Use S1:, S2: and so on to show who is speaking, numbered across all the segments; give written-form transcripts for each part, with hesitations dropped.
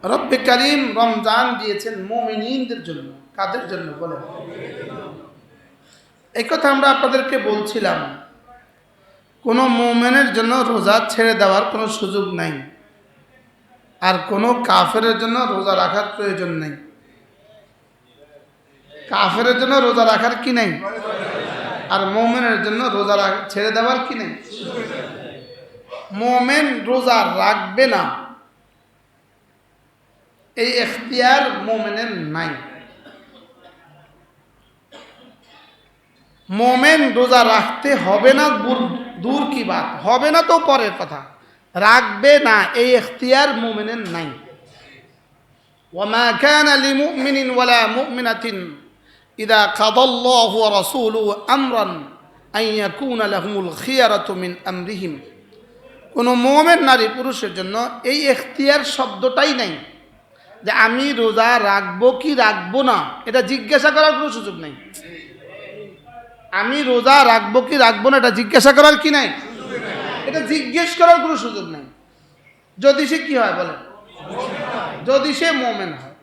S1: রব্বে কারীম রমজান দিয়েছেন মুমিনদের জন্য। কাদের জন্য বলেন? এই কথা আমরা আপনাদেরকে বলছিলাম, কোনো মুমিনের জন্য রোজা ছেড়ে দেওয়ার কোনো সুযোগ নাই, আর কোনো কাফেরের জন্য রোজা রাখার প্রয়োজন নেই। কাফেরের জন্য রোজা রাখার কি নেই, আর মুমিনের জন্য রোজা ছেড়ে দেওয়ার কি নেই। মুমিন রোজা রাখবে না, এই এখতিয়ার মুমিনের নাই। মুমিন রোজা রাখতে হবে না, দূর কি বাত, হবে না তো পরের কথা, রাখবে না এই এখতিয়ার মুমিনের নাই। ওয়ামা কানা লিমুমিনিন ওয়ালা মুমিনাতিন ইযা কাদাল্লাহু ওয়া রাসূলুহু আমরান আন ইয়াকুনা লাহুমুল খিয়ারাতু মিন আমরিহিম। কোনো মুমিন নারী পুরুষের জন্য এই এখতিয়ার শব্দটাই নাই যে আমি রোজা রাখবো কি রাখবো না, এটা জিজ্ঞাসা করার কোনো সুযোগ নেই। আমি রোজা রাখবো কি রাখবো না এটা জিজ্ঞাসা করার কি নাই, এটা জিজ্ঞেস করার কোনো সুযোগ নেই। যদি সে কি হয় বলে, যদি সে মুমিন হয়।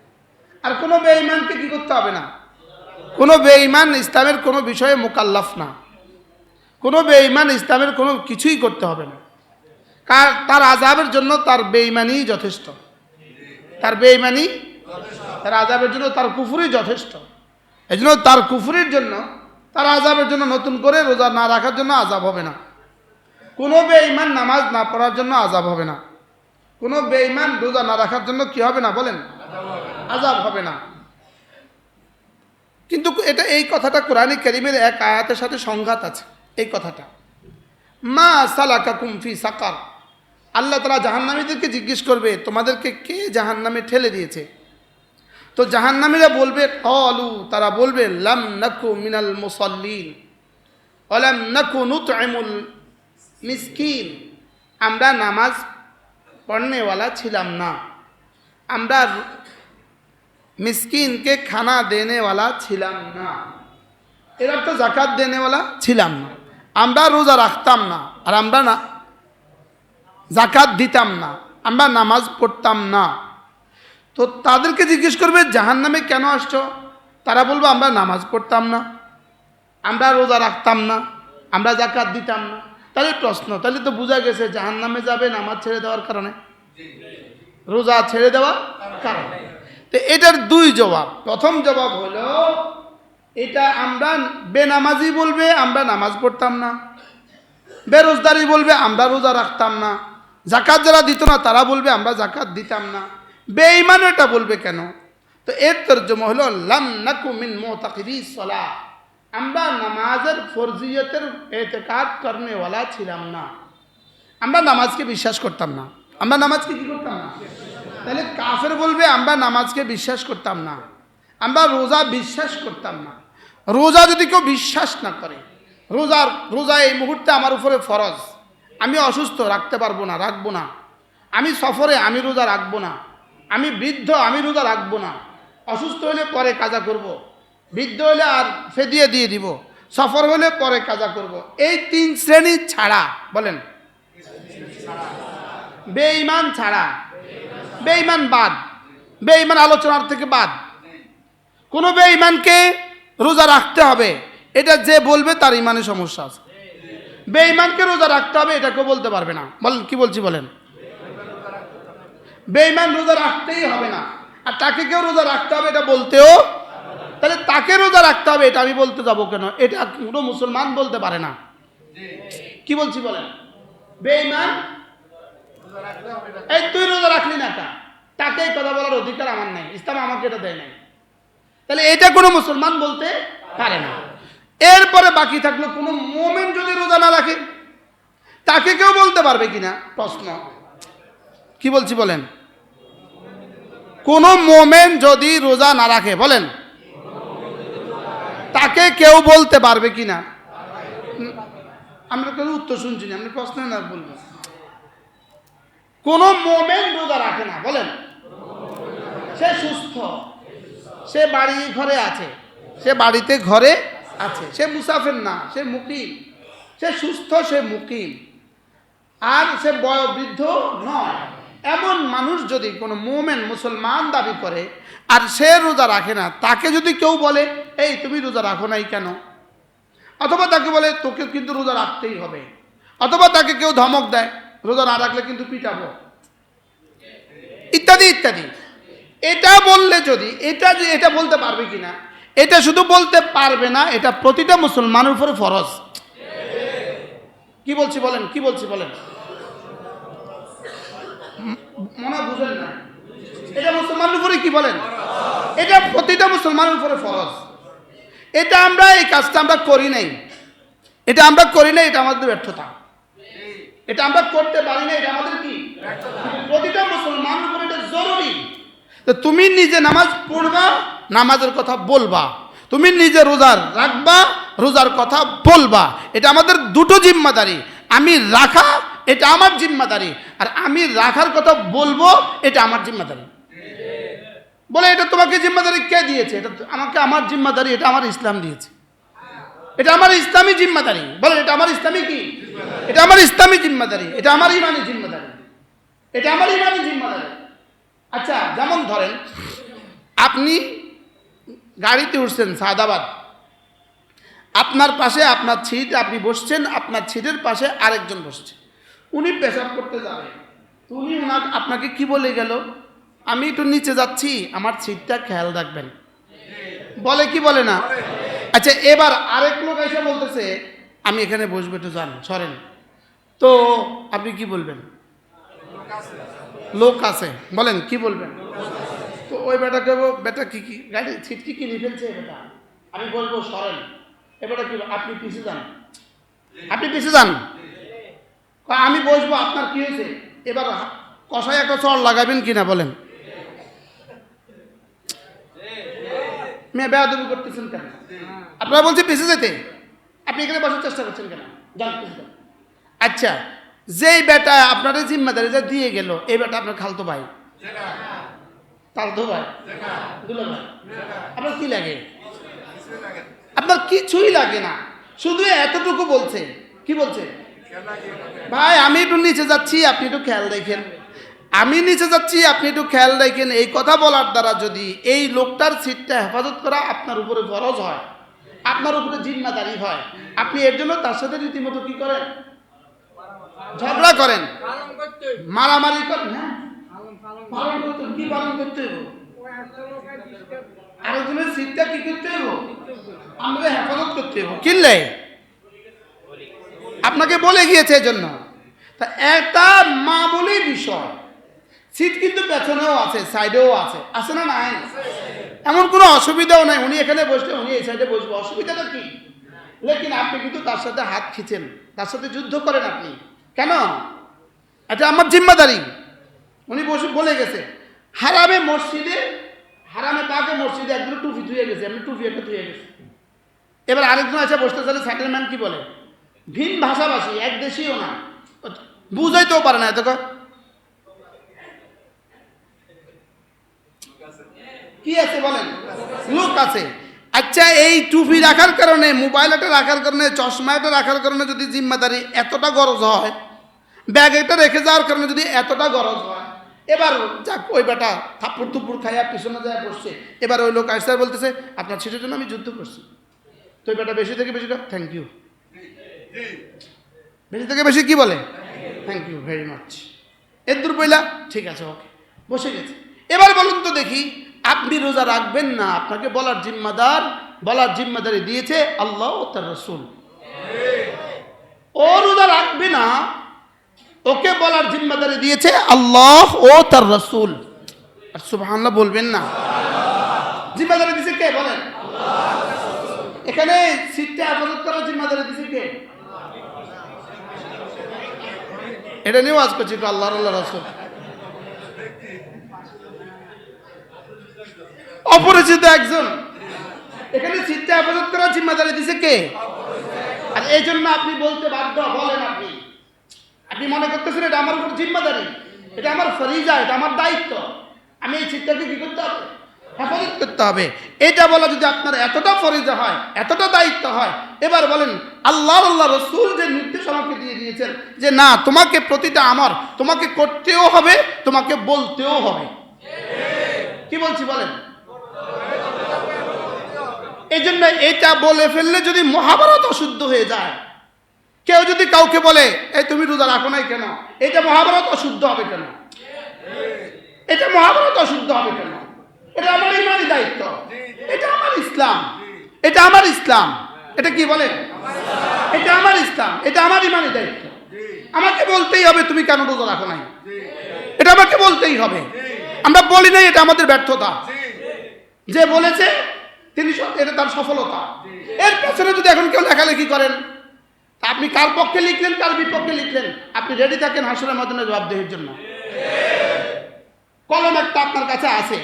S1: আর কোনো বেঈমানকে কি করতে হবে না, কোনো বেঈমান ইসলামের কোনো বিষয়ে মুকাল্লাফ না, কোনো বেঈমান ইসলামের কোনো কিছুই করতে হবে না। তার আযাবের জন্য তার বেঈমানই যথেষ্ট, তার বেঈমানি, তার আযাবের জন্য তার কুফরই যথেষ্ট। এই জন্য তার কুফরির জন্য, তার আযাবের জন্য নতুন করে রোজা না রাখার জন্য আযাব হবে না। কোনো বেঈমান নামাজ না পড়ার জন্য আযাব হবে না, কোনো বেঈমান রোজা না রাখার জন্য কি হবে না বলেন, আযাব হবে না। কিন্তু এটা, এই কথাটা কোরআনে কারীমের এক আয়াতের সাথে সংঘাত আছে। এই কথাটা মা সালাকাকুম ফি সাকার, আল্লাহ তাআলা জাহান্নামীদেরকে জিজ্ঞেস করবে তোমাদেরকে কে জাহান্নামে ঠেলে দিয়েছে। তো জাহান্নামীরা বলবে ক্বালু, তারা বলবে লাম নাকু মিনাল মুসাল্লিন ওয়া লাম নাকু নুতঈমুল মিসকিন, আমরা নামাজ পড়নেওয়ালা ছিলাম না, আমরা মিসকিনকে খানা দেনেওয়ালা ছিলাম না, এর অর্থ যাকাত দেনেওয়ালা ছিলাম না, আমরা রোজা রাখতাম না, আর আমরা না যাকাত দিতাম না, আমরা নামাজ পড়তাম না। তো তাদেরকে জিজ্ঞেস করবে জাহান্নামে কেন আসছো, তারা বলবে আমরা নামাজ পড়তাম না, আমরা রোজা রাখতাম না, আমরা যাকাত দিতাম না। তাহলে প্রশ্ন, তাহলে তো বোঝা গেছে জাহান্নামে যাবে নামাজ ছেড়ে দেওয়ার কারণে, রোজা ছেড়ে দেওয়ার কারণে। তো এটার দুই জবাব। প্রথম জবাব হলো এটা আমরা বেনামাজি বলবে আমরা নামাজ পড়তাম না, বেরোজগারি বলবে আমরা রোজা রাখতাম না, যাকাত যারা দিত না তারা বলবে আমরা যাকাত দিতাম না, বেঈমান এটা বলবে কেন? তো এর তরজমা হলো লাম নাকু মিন মুতাকিদিস সালাহ, আমরা নামাজের ফরজিয়তের ইতিকাদ করনেওয়ালা ছিলাম না, আমরা নামাজকে বিশ্বাস করতাম না, আমরা নামাজকে কি করতাম না। তাহলে কাফের বলবে আমরা নামাজকে বিশ্বাস করতাম না, আমরা রোজা বিশ্বাস করতাম না। রোজা যদি কেউ বিশ্বাস না করে, রোজা এই মুহূর্তে আমার উপরে ফরজ, আমি অসুস্থ রাখতে পারবো না, রাখবো না, আমি সফরে আমি রোজা রাখবো না, আমি বৃদ্ধ আমি রোজা রাখবো না, অসুস্থ হলে পরে কাজা করব, বৃদ্ধ হলে আর ফেদিয়ে দিয়ে দিব, সফর হলে পরে কাজা করব, এই তিন শ্রেণী ছাড়া বলেন, বেঈমান ছাড়া, বেঈমান বাদ, বেঈমান আলোচনার থেকে বাদ। কোনো বেঈমানকে রোজা রাখতে হবে এটা যে বলবে তার ইমানে সমস্যা আছে। বেঈমানকে রোজা রাখতে হবে এটা কেউ বলতে পারবে না। বলেন কি বলছি বলেন, বেঈমান রোজা রাখতেই হবে না, আর তাকে কেউ রোজা রাখতে হবে এটা বলতেও, তাহলে তাকে রোজা রাখতে হবে এটা আমি বলতে যাবো কেন? এটা কোনো মুসলমান বলতে পারে না। কি বলছি বলেন, বেঈমান এই তুই রোজা রাখলি না, তাকে এই কথা বলার অধিকার আমার নাই, ইসলাম আমাকে এটা দেয় নাই, তাহলে এটা কোনো মুসলমান বলতে পারে না। এরপরে বাকি থাকলো কোনো মুমিন যদি রোজা না রাখে তাকে কেউ বলতে পারবে কিনা প্রশ্ন। কি বলছি বলেন, কোনো মুমিন যদি রোজা না রাখে বলেন তাকে কেউ বলতে পারবে কিনা? আমরা কেউ উত্তর শুনছি না, আপনি প্রশ্ন না বলবেন। কোন মুমিন রোজা রাখে না বলেন, সে সুস্থ, সে বাড়ি ঘরে আছে, সে বাড়িতে ঘরে আছে, সে মুসাফির না, সে মুকিম, সে সুস্থ, সে মুকিম, আর সে বয়োবৃদ্ধ নয়, এমন মানুষ যদি কোনো মোমেন মুসলমান দাবি করে আর সে রোজা রাখে না, তাকে যদি কেউ বলে এই তুমি রোজা রাখো নাই কেন, অথবা তাকে বলে তোকে কিন্তু রোজা রাখতেই হবে, অথবা তাকে কেউ ধমক দেয় রোজা না রাখলে কিন্তু পিটাবো, ইত্যাদি ইত্যাদি, এটা বললে যদি এটা বলতে পারবে কিনা, এটা শুধু বলতে পারবে না, এটা প্রতিটা মুসলমানের উপরে ফরজ। কি বলছি বলেন, কি বলছি বলেন, মনে বুঝেন না? এটা মুসলমানের উপরে কি বলেন, এটা প্রতিটা মুসলমানের উপরে ফরজ। এটা আমরা এই কাজটা আমরা করি নাই, এটা আমরা করি নাই, এটা আমাদের ব্যর্থতা। এটা আমরা করতে পারি না, এটা আমাদের কি প্রতিটা মুসলমানের উপরে এটা জরুরি। তো তুমি নিজে নামাজ পড়বা, নামাজের কথা বলবা, তুমি নিজে রোজা রাখবা, রোজার কথা বলবা, এটা আমাদের দুটো জিম্মাদারি। আমি রাখা এটা আমার জিম্মাদারি, আর আমি রাখার কথা বলবো এটা আমার জিম্মাদারি। বলে এটা তোমাকে জিম্মাদারি কে দিয়েছে? এটা আমাকে আমার জিম্মাদারি, এটা আমার ইসলাম দিয়েছে, এটা আমার ইসলামী জিম্মাদারি। বলে এটা আমার ইসলামী কি, এটা আমার ইসলামী জিম্মাদারি, এটা আমার ইমানি জিম্মাদারি, এটা আমার ইমানি জিম্মাদারি। আচ্ছা, যেমন ধরেন আপনি গাড়িতে উঠছেন সাদাবাদ, আপনার পাশে আপনার সিট, আপনি বসছেন, আপনার সিটের পাশে আরেকজন বসছে, উনি পেশাব করতে যাবে, উনি আপনাকে কি বলে গেল, আমি একটু নিচে যাচ্ছি, আমার সিটটা খেয়াল রাখবেন, বলে কি বলে না? আচ্ছা, এবার আরেক লোক এসে বলতেছে আমি এখানে বসবো, একটু যান সরেন, তো আপনি কি বলবেন? লোক আছে, বলেন কি বলবেন? তো ওই বেটাকে বেটা কি গাড়ি সিট কি কিনে ফেলছে বেটা, আমি বলবো সরেন, এবারে কি আপনি পিছিয়ে যান, আপনি পিছিয়ে যান, আমি বসবো, আপনার কি হয়েছে? এবার কষায় একটা চড় লাগাবেন কিনা বলেন? মেয়ে বেয়াদবি করতেছেন কেন? আপনারা বলছে পিছিয়ে যেতে, আপনি এখানে বসার চেষ্টা করছেন কেন? আচ্ছা, যেই বেটা আপনার জিম্মাদারি যা দিয়ে গেল, এই বেটা আপনার খালতো ভাই, তালতো ভাই, দুলো ভাই, আপনার কি লাগে? আপনার কিছুই লাগে না, শুধু এতটুকু বলছে, কি বলছে? ভাই আমি একটু নিচে যাচ্ছি, আপনি একটু খেয়াল রাখেন, আমি নিচে যাচ্ছি, আপনি একটু খেয়াল রাখেন। এই কথা বলার দ্বারা যদি এই লোকটার সিটটা হেফাজত করা আপনার উপরে ফরজ হয়, আপনার উপরে জিম্মাদারি হয়, আপনি এর জন্য তার সাথে রীতিমতো কি করেন? ঝগড়া করেন, মারামারি করেন। হ্যাঁ, পালন করতে কি পালন করতে হবে? আরেকজনের সিটটা কি করতে হবে? আমাদের হেফাজত করতে হবে। কিনলে আপনাকে বলে গিয়েছে এজন্য। তা একটা মামুলি বিষয়, সিট কিন্তু পেছনেও আছে, সাইডেও আছে, আছে না নাই? এমন কোনো অসুবিধাও নাই, উনি এখানে বসলে উনি এই সাইডে বসবো, অসুবিধাটা কি? লেকিন আপনি কিন্তু তার সাথে হাত খিচেন, তার সাথে যুদ্ধ করেন আপনি কেন? এটা আমার জিম্মাদারি। উনি বসে বলে গেছে হারামে মসজিদে, হারামে তাকে মসজিদে একদম টুপি ধুয়ে গেছে, আমি টুপি একটা ধুয়ে গেছি, এবার আরেকজন এসে বসতে চাইলে সেটেলম্যান কি বলে? ভিন ভাষাভাষী, এক দেশীয় না, বুঝাইতেও পারে না, এত কি আছে বলেন? লোক আছে। আচ্ছা, এই টুপি রাখার কারণে, মোবাইল একটা রাখার কারণে, চশমা একটা রাখার কারণে যদি জিম্মাদারি এতটা গরজ হয়, ব্যাগ একটা রেখে যাওয়ার কারণে যদি এতটা গরজ হয়, এবার যাক ওই বেটা থাপ্পড় থুপ্পড় খাইয়া পিছনে যায় বসছে, এবার ওই লোক আসছে বলতেছে আপনার ছিটের জন্য আমি যুদ্ধ করছি, তো ওই বেটা বেশি থেকে বেশিটা থ্যাংক ইউ, বেশি থেকে বেশি কি বলে? থ্যাংক ইউ ভেরি মাচ, এর দূর পয়লা ঠিক আছে, ওকে, বসে গেছে। এবার বলুন তো দেখি, আপনি রোজা রাখবেন না, আপনাকে বলার জিম্মাদারি দিয়েছে আল্লাহ ও তার রাসূল। ও রোজা রাখবে না, ওকে বলার জিম্মাদারি দিয়েছে আল্লাহ ও তার রাসূল। আর সুবহানাল্লাহ বলবেন না? জিম্মাদারি দিয়েছে কে বলেন? এখানে সিটটা হেফাজত করার জিম্মাদারি দিয়েছে কে? এটা নিয়ে ওয়াজ করছি তো, আল্লাহর রাসূল। অপরিচিত একজন, এখানে সিটটা হেফাজত করার জিম্মাদারি দিয়েছে কে? আর এই জন্য আপনি বলতে বাধ্য, বলেন আপনি মনে করতেছেন এটা আমার উপর জিম্মাদারি, এটা আমার ফরিজা, এটা আমার দায়িত্ব, আমি এই সিটটাকে কি করতে হবে? হেফাজত করতে হবে। এটা বলা যদি আপনার এতটা ফরিজা হয়, এতটা দায়িত্ব হয়, এবার বলেন আল্লাহ রসুল যে নির্দেশ আমাকে দিয়ে দিয়েছেন যে না, তোমাকে প্রতিটা আমল তোমাকে করতেও হবে, তোমাকে বলতেও হবে। কি বলছি বলেন? এই জন্য এটা বলে ফেললে যদি মহাভারত অশুদ্ধ হয়ে যায়, কেউ যদি কাউকে বলে এই তুমি রোজা রাখো নাই কেন, এটা মহাভারত অশুদ্ধ হবে কেন? এটা মহাভারত অশুদ্ধ হবে কেন? এটা আমার ইমানি দায়িত্ব, এটা আমার ইসলাম, এটা আমার ইসলাম। এটা কি বলেন? এটা আমার ইসলাম, এটা আমার ইমানি দায়িত্ব। আমাকে বলতেই হবে তুমি কেন রোজা রাখো নাই, এটা আমাকে বলতেই হবে। আমরা বলি নাই, এটা আমাদের ব্যর্থতা। যে বলেছে তিনি, এটা তার সফলতা। এর পেছনে যদি এখন কেউ লেখালেখি করেন, আপনি কার পক্ষে লিখলেন, কার বিপক্ষে লিখলেন, আপনি রেডি থাকেন হাসরের ময়দানে জবাবদিহির জন্য। কলম একটা আপনার কাছে আছে,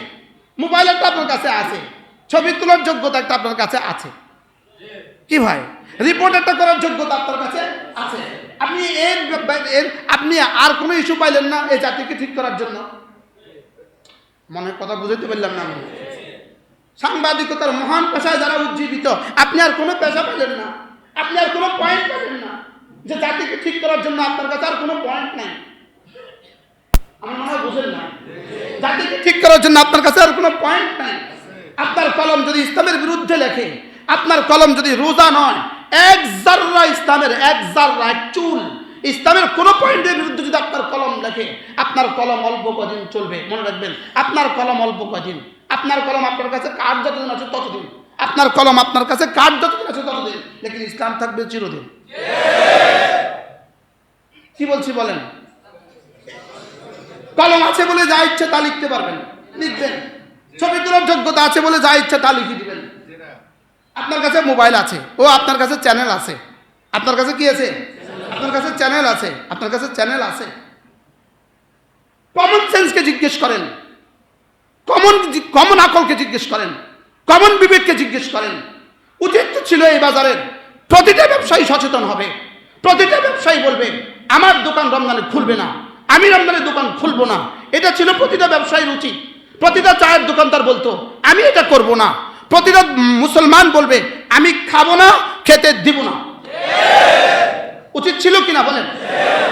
S1: মোবাইল একটা আপনার কাছে আছে, ছবি তোলার যোগ্যতা একটা আপনার কাছে আছে, কি ভাই, রিপোর্ট একটা করার যোগ্যতা আপনার কাছে আছে। আপনি আপনি আর কোনো ইস্যু পাইলেন না এই জাতিকে ঠিক করার জন্য? মনের কথা বুঝাইতে পারলাম না আমি? সাংবাদিকতার মহান পেশায় যারা উজ্জীবিত, আপনি আর কোনো পেশা পেলেন না, আপনি আর কোনো পয়েন্ট পেলেন না যে জাতিকে ঠিক করার জন্য আপনার কাছে আর কোনো পয়েন্ট নাই। আমার মনে হয় বুঝেন না, জাতিকে ঠিক করার জন্য আপনার কাছে আর কোনো পয়েন্ট নাই। আপনার কলম যদি ইসলামের বিরুদ্ধে লেখে, আপনার কলম যদি রোজা নয়, এক জাররা ইসলামের, এক জাররা, এক চুল ইসলামের কোনো পয়েন্টের বিরুদ্ধে যদি আপনার কলম লেখে, আপনার কলম অল্প কদিন চলবে। মনে রাখবেন, আপনার কলম অল্প কদিন। আপনার কলম আপনার কাছে কাঠ যতদিন আছে ততদিন, আপনার কলম আপনার কাছে কাঠ যতদিন আছে ততদিন, লেকিন ইসলাম থাকবে চিরদিন। কি বলছি বলেন? কলম আছে বলে যা ইচ্ছে তা লিখতে পারবেন, লিখবেন। ছবি তোলার যোগ্যতা আছে বলে যা ইচ্ছে তা লিখে দিবেন। আপনার কাছে মোবাইল আছে, ও আপনার কাছে চ্যানেল আছে। আপনার কাছে কি আছে? আপনার কাছে চ্যানেল আছে, আপনার কাছে চ্যানেল আছে। কমন সেন্সকে জিজ্ঞেস করেন, কমন আকলকে জিজ্ঞেস করেন, কমন বিবেককে জিজ্ঞেস করেন। উচিত তো ছিল এই বাজারের প্রতিটা ব্যবসায়ী সচেতন হবে, প্রতিটা ব্যবসায়ী বলবে আমার দোকান রমজানে খুলবে না, আমি রমজানের দোকান খুলবো না। এটা ছিল প্রতিটা ব্যবসায়ীর উচিত। প্রতিটা চায়ের দোকানদার বলতো আমি এটা করব না। প্রতিটা মুসলমান বলবে আমি খাবো না, খেতে দিব না। উচিত ছিল কিনা বলেন?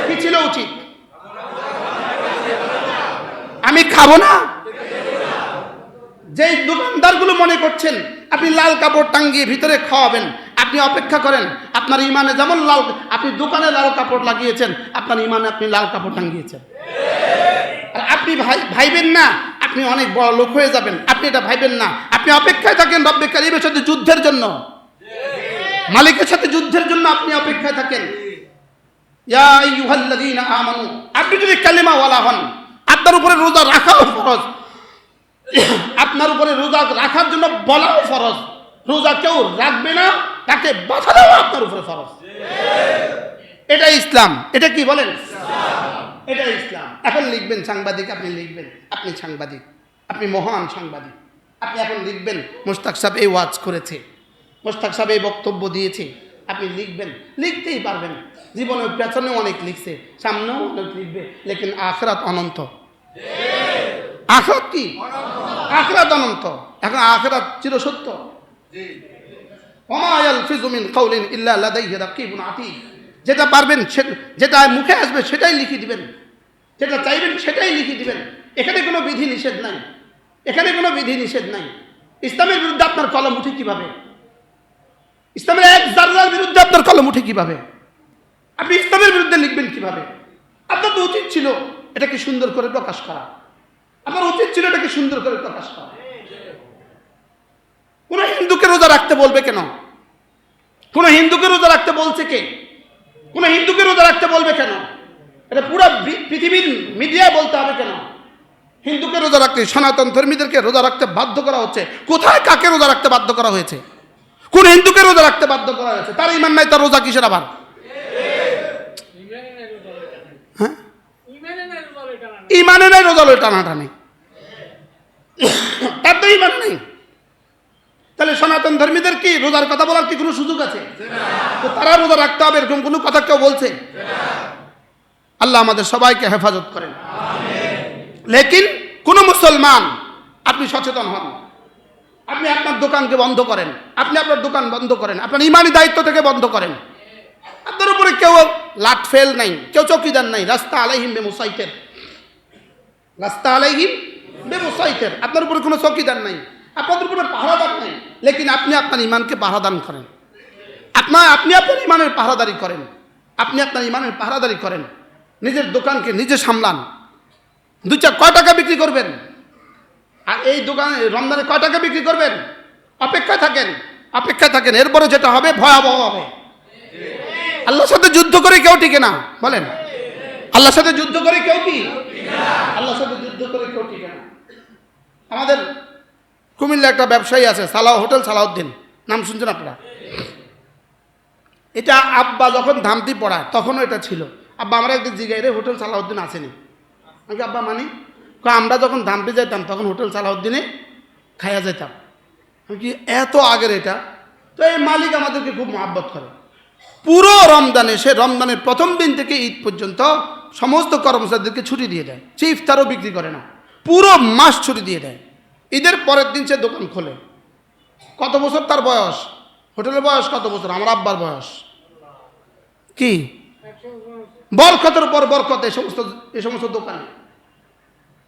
S1: কি ছিল উচিত? আমি খাবো না। যে দোকানদারগুলো মনে করছেন আপনি লাল কাপড় টাঙ্গিয়ে ভিতরে খাওয়াবেন, আপনি অপেক্ষা করেন। আপনার ইমানে যেমন লাল, আপনি দোকানে লাল কাপড় লাগিয়েছেন, আপনার ইমানে আপনি লাল কাপড় টাঙ্গিয়েছেন। আর আপনি ভাইবেন না আপনি অনেক বড় লোক হয়ে যাবেন, আপনি এটা ভাইবেন না। আপনি অপেক্ষায় থাকেন রব্বে কারীমের সাথে যুদ্ধের জন্য, মালিকের সাথে যুদ্ধের জন্য আপনি অপেক্ষায় থাকেন। ইয়া আইয়ুহাল্লাযীনা আমানু, আপনি যদি কালিমাওয়ালা হন, আপনার উপরে রোজা রাখাও ফরজ, আপনার উপরে রোজা রাখার জন্য বলাও ফরজ। রোজা কেউ রাখবে না তাকে বাধা দেওয়া আপনার উপরে ফরজ। এটা ইসলাম। এটা কি বলেন? এটা ইসলাম। এখন লিখবেন সাংবাদিক, আপনি লিখবেন, আপনি সাংবাদিক, আপনি মহান সাংবাদিক। আপনি এখন লিখবেন মোশতাক সাহেব এই ওয়াজ করেছে, মোশতাক সাহেব এই বক্তব্য দিয়েছে। আপনি লিখবেন, লিখতেই পারবেন। জীবনের পেছনেও অনেক লিখছে, সামনেও অনেক লিখবে, লেকিন আখিরাত অনন্ত। আখিরাত কি? আখিরাত অনন্ত। এখন আখিরাত চিরসত্য। ওমা ইয়ালফিযু মিন কাওলিন ইল্লা লাদাইহি রাকীবুন আতীদ। যেটা পারবেন, যেটা মুখে আসবে সেটাই লিখে দিবেন, যেটা চাইবেন সেটাই লিখে দিবেন। এখানে কোনো বিধি নিষেধ নাই, এখানে কোনো বিধি নিষেধ নাই। ইসলামের বিরুদ্ধে আপনার কলম উঠে কিভাবে? ইসলামের এক জাররার বিরুদ্ধে আপনার কলম উঠে কিভাবে? আপনি ইসলামের বিরুদ্ধে লিখবেন কিভাবে? আপনার তো উচিত ছিল এটাকে সুন্দর করে প্রকাশ করা, আপনার উচিত ছিল এটাকে সুন্দর করে প্রকাশ করা। কোন হিন্দুকে রোজা রাখতে বলবে কেন? কোন হিন্দুকে রোজা রাখতে বলছে কে? কোন হিন্দুকে রোজা রাখতে বলবে কেন? এটা পুরো পৃথিবীর মিডিয়ায় বলতে হবে কেন? হিন্দুকে রোজা রাখতে, সনাতন ধর্মীদেরকে রোজা রাখতে বাধ্য করা হচ্ছে। কোথায় কাকে রোজা রাখতে বাধ্য করা হয়েছে? কোন হিন্দুকে রোজা রাখতে বাধ্য করা হয়েছে? তার ঈমান নাই, তার রোজা কিসের আবার? হ্যাঁ, ঈমানে নাই, রোজা লয় টানাটানি, তার তো ঈমান নেই। তাহলে সনাতন ধর্মীদের কি রোজার কথা বলার কি কোনো সুযোগ আছে? তো তারা রোজা রাখতে হবে এরকম কোনো কথা কেউ বলছে? আল্লাহ আমাদের সবাইকে হেফাজত করেন। লেকিন কোন মুসলমান, আপনি সচেতন হন, আপনি আপনার দোকানকে বন্ধ করেন, আপনি আপনার দোকান বন্ধ করেন, আপনার ইমানি দায়িত্ব থেকে বন্ধ করেন। আপনার উপরে কেউ লাট ফেল নাই, কেউ চৌকিদার নাই। রাস্তা আলাইহিম বেমুসাইতির, রাস্তা আলাইহিম বেমুসাইতির, আপনার উপরে কোনো চৌকিদার নাই, আপনাদের উপরে পাহারাদার নাই। লেকিন আপনি আপনার ইমানকে পাহারাদান করেন, আপনি আপনার ইমানের পাহারাদারি করেন, আপনি আপনার ইমানের পাহারাদারি করেন। নিজের দোকানকে নিজে সামলান। দুই চার কয় টাকা বিক্রি করবেন, আর এই দোকানে রমজানে কয় টাকা বিক্রি করবেন? অপেক্ষায় থাকেন, অপেক্ষায় থাকেন। এরপরে যেটা হবে ভয়াবহ হবে। আল্লাহর সাথে যুদ্ধ করে কেউ টিকে না, বলেন। আল্লাহর সাথে যুদ্ধ করে কেউ কি? আল্লাহর সাথে যুদ্ধ করে কেউ টিকে না। আমাদের কুমিল্লা একটা ব্যবসায়ী আছে, হোটেল সালাউদ্দিন, নাম শুনছেন আপনারা? এটা আব্বা যখন ধামতি পড়ায় তখনও এটা ছিল। আব্বা আমরা একদিন জিগাই রে হোটেল সালাউদ্দিন আসেনি, নাকি আব্বা মানি? আমরা যখন ধামতি যাইতাম তখন হোটেল সালাউদ্দিনে খাইয়া যেতাম। কি এত আগের এটা? তো এই মালিক আমাদেরকে খুব মহাব্বত করে। পুরো রমজানে, সে রমজানের প্রথম দিন থেকে ঈদ পর্যন্ত সমস্ত কর্মচারীদেরকে ছুটি দিয়ে দেয়। সে ইফতারও বিক্রি করে না, পুরো মাস ছুটি দিয়ে দেয়। ঈদের পরের দিন সে দোকান খোলে। কত বছর তার বয়স? হোটেলের বয়স কত বছর? আমার আব্বার বয়স কি? বরকতের পর বরকত এই সমস্ত দোকানে।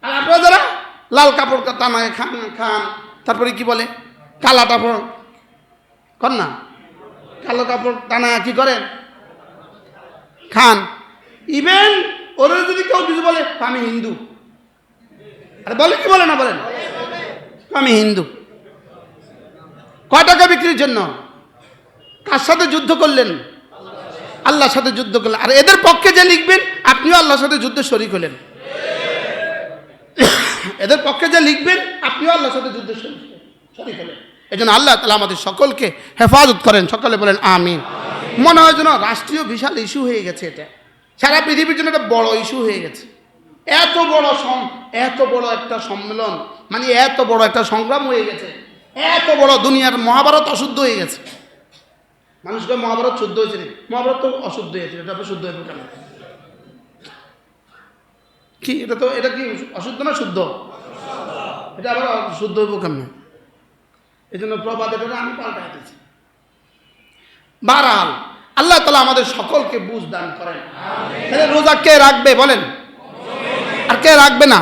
S1: আর আপনারা যারা লাল কাপড় টানায় খান, তারপরে কি বলে কালা কাপড় কর না, কালো কাপড় টানায় কি করেন? খান। ইভেন ওরা যদি কেউ কিছু বলে আমি হিন্দু, আরে বলে কি বলে না? বলেন আমি হিন্দু। কয় টাকা বিক্রির জন্য? কার সাথে যুদ্ধ করলেন? আল্লাহর সাথে যুদ্ধ করলেন। আর এদের পক্ষে যে লিখবেন আপনিও আল্লাহর সাথে যুদ্ধে শরীক হলেন। এদের পক্ষে যে লিখবেন আপনিও আল্লাহর সাথে যুদ্ধে শরীক হলেন। এই জন্য আল্লাহ তাআলা আমাদের সকলকে হেফাজত করেন। সকলে বলেন আমিন। মনে হয় যেন রাষ্ট্রীয় বিশাল ইস্যু হয়ে গেছে, এটা সারা পৃথিবীর জন্য একটা বড় ইস্যু হয়ে গেছে। এত বড় একটা সম্মেলন, মানে এত বড় একটা সংগ্রাম হয়ে গেছে, এত বড় দুনিয়ার মহাভারত অশুদ্ধ হয়ে গেছে। মানুষকে মহাভারত শুদ্ধ হয়েছে, মহাভারত তো অশুদ্ধ হয়েছে, এটা তো শুদ্ধ হয়ে কেন? কি এটা কি অশুদ্ধ না শুদ্ধ? এটা আবার শুদ্ধ হইব কেমন? এই জন্য প্রবাদ এটা আমি পাল্টাই দিচ্ছি। বারহাল আল্লাহ তাআলা আমাদের সকলকে বুঝ দান করেন। তাহলে রোজা কে রাখবে বলেন? আর কে রাখবে না?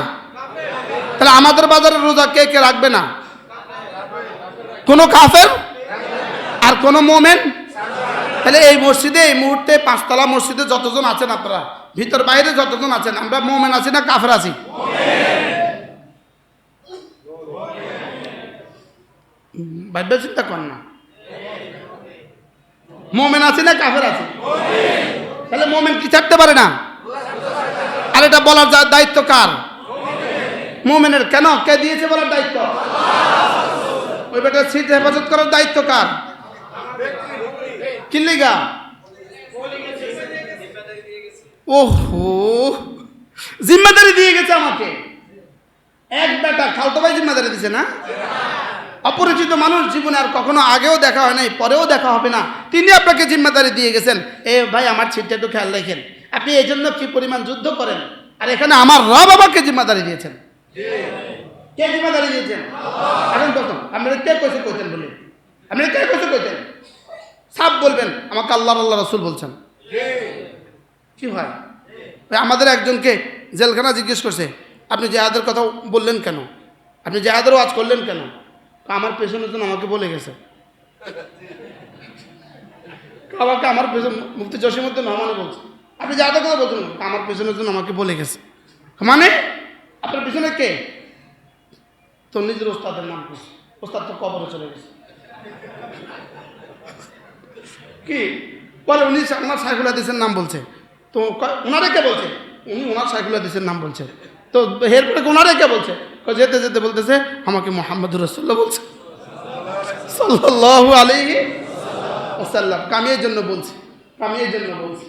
S1: তাহলে আমাদের বাজারে রোজা কে কে রাখবে না? কোন কাফের আর কোন মোমেন। তাহলে এই মসজিদে এই মুহূর্তে 5 তলা মসজিদে যতজন আছেন আপনারা, ভিতর বাইরে যতজন আছেন, আমরা মোমেন আছি না কাফের আছি? ভাববে চিন্তা কর না, মোমেন আছি না কাফের আছি? তাহলে মোমেন কি ছাড়তে পারে না? আর এটা বলার দায়িত্ব কার? মোমেনের। কেন? কে দিয়েছে বলার দায়িত্ব? ওই বেটার সিট হেফাজত করার দায়িত্ব কার? কিল্লিগা? ওহো, জিম্মাদারি দিয়ে গেছে আমাকে। এক বেটা খালতো ভাই জিম্মাদারি দিছে না? অপরিচিত মানুষ, জীবনে আর কখনো আগেও দেখা হয় নাই, পরেও দেখা হবে না, তিনি আপনাকে জিম্মাদারি দিয়ে গেছেন। এ ভাই আমার ছিটটা একটু খেয়াল রাখেন। আপনি এই জন্য কি পরিমাণ যুদ্ধ করেন, আর এখানে আমার রব আমাকে জিম্মাদারি দিয়েছেন। কে জিম্মাদারি দিয়েছেন? এখন কত আপনারা কে কইছে কইতেন বলে? আপনারা কে কইছে কইতেন? সাপ বলবেন আমাকে আল্লাহ রাসূল বলছেন। কি হয়? আমাদের একজনকে জেলখানা জিজ্ঞেস করছে, আপনি জিহাদের কথা বললেন কেন? আপনি জিহাদের ওয়াজ করলেন কেন? আমার পেছনের জন্য আমাকে বলে গেছে। আমাকে আমার পেছন মুফতি জসিমউদ্দিন রহমানে বলছে, আপনি জিহাদের কথা বলছেন, আমার পেছনের জন্য আমাকে বলে গেছে। মানে আপনার পেছনে কে? তো নিজের ওস্তাদের নাম করছে, ওস্তাদ তো কবরে চলে গেছে। কি বলে? উনি আমার সাইফুল হাদিসের নাম বলছে। তো ওনারে কে বলছে? উনি ওনার সাইফুল হাদিসের নাম বলছে। তো এরপরে ওনারে কে বলছে? যেতে যেতে বলতেছে আমাকে মুহাম্মদুর রাসূলুল্লাহ বলছে সাল্লাল্লাহু আলাইহি ওয়াসাল্লাম। কামিয়ের জন্য বলছি, কামিয়ের জন্য বলছি।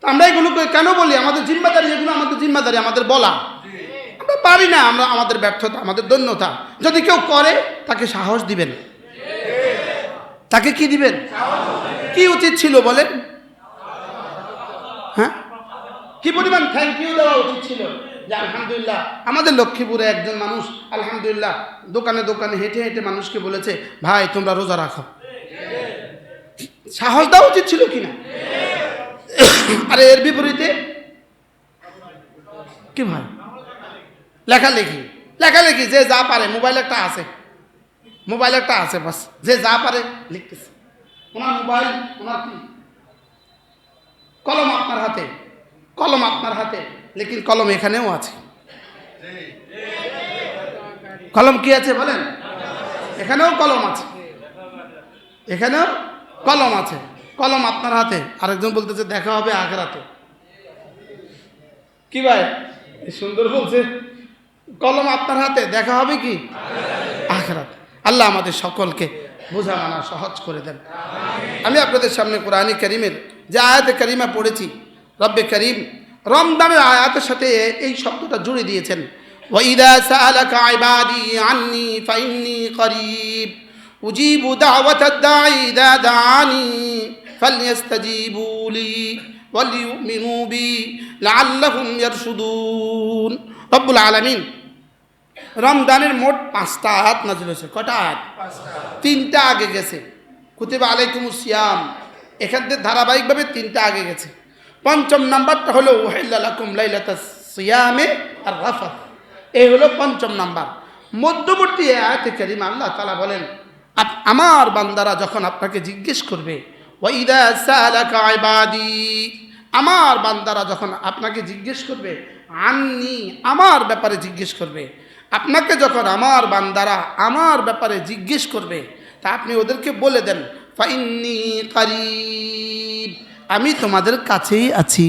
S1: তো আমরা এগুলো কেন বলি? আমাদের জিম্মাদারি, এগুলো আমাদের জিম্মাদারি, আমাদের বলা। আমরা পারি না, আমরা আমাদের ব্যর্থতা, আমাদের দৈন্যতা। যদি কেউ করে তাকে সাহস দিবেন। তাকে কি দিবেন? কি উচিত ছিল বলেন? হ্যাঁ, কি পরিমাণ থ্যাংক ইউ দেওয়া উচিত ছিল যে আলহামদুলিল্লাহ আমাদের লক্ষ্মীপুরে একজন মানুষ আলহামদুলিল্লাহ দোকানে দোকানে হেঁটে হেঁটে মানুষকে বলেছে ভাই তোমরা রোজা রাখো। সাহস দেওয়া উচিত ছিল কিনা? আরে এর বিপরীতে কি ভাই, লেখালেখি লেখালেখি যে যা পারে, মোবাইল একটা আছে বাস, যে যা পারে লিখতেছে। ওনার মোবাইল, ওনার কি কলম আপনার হাতে, লেকিন কলম এখানেও আছে। কলম কি আছে বলেন? এখানেও কলম আছে, কলম আপনার হাতে। আরেকজন বলতেছে দেখা হবে আখিরাতে। কি ভাই সুন্দর বলছে, কলম আপনার হাতে, দেখা হবে কি আখিরাত। আল্লাহ আমাদের সকলকে বোঝা মানা সহজ করে দেন। আমি আপনাদের সামনে কোরআন কারীমের যে আয়াতে কারিমা পড়েছি, রব্বে করিম রমজানের আয়াতের সাথে এই শব্দটা জুড়ে দিয়েছেন, ওয়াইদা সাআলাকা ইবাদি আন্নী ফাইন্নী করিব উজিবু দাওয়াতাদ দাঈ ইযা দাআনি ফালইস্তাজিবু লি ওয়ালিউমিনু বি লাআল্লাহুম ইয়ারশুদুন। রব্বুল আলামিন রমজানের মোট 5টা আয়াত নাযিল হয়েছে। কটা আয়াত? 3টা আগে গেছে, কুতিবা আলাইকুমুস সিয়াম, এখান থেকে ধারাবাহিকভাবে 3টা আগে গেছে। 5ম নাম্বারটা হলো উহিল্লা লাকুম লাইলাতাস সিয়ামে আর রাফাত, এই হলো 5ম নাম্বার। মধ্যবর্তী আয়াতে কারিমা আল্লাহ তাআলা বলেন, আমার বান্দারা যখন আপনাকে জিজ্ঞেস করবে, ওয়াইদা সাআলাকা ইবাদি, আমার বান্দারা যখন আপনাকে জিজ্ঞেস করবে, আন্নি, আমার ব্যাপারে জিজ্ঞেস করবে, আপনাকে যখন আমার বান্দারা আমার ব্যাপারে জিজ্ঞেস করবে, তা আপনি ওদেরকে বলে দেন, ফাইন্নী করিব, আমি তোমাদের কাছেই আছি।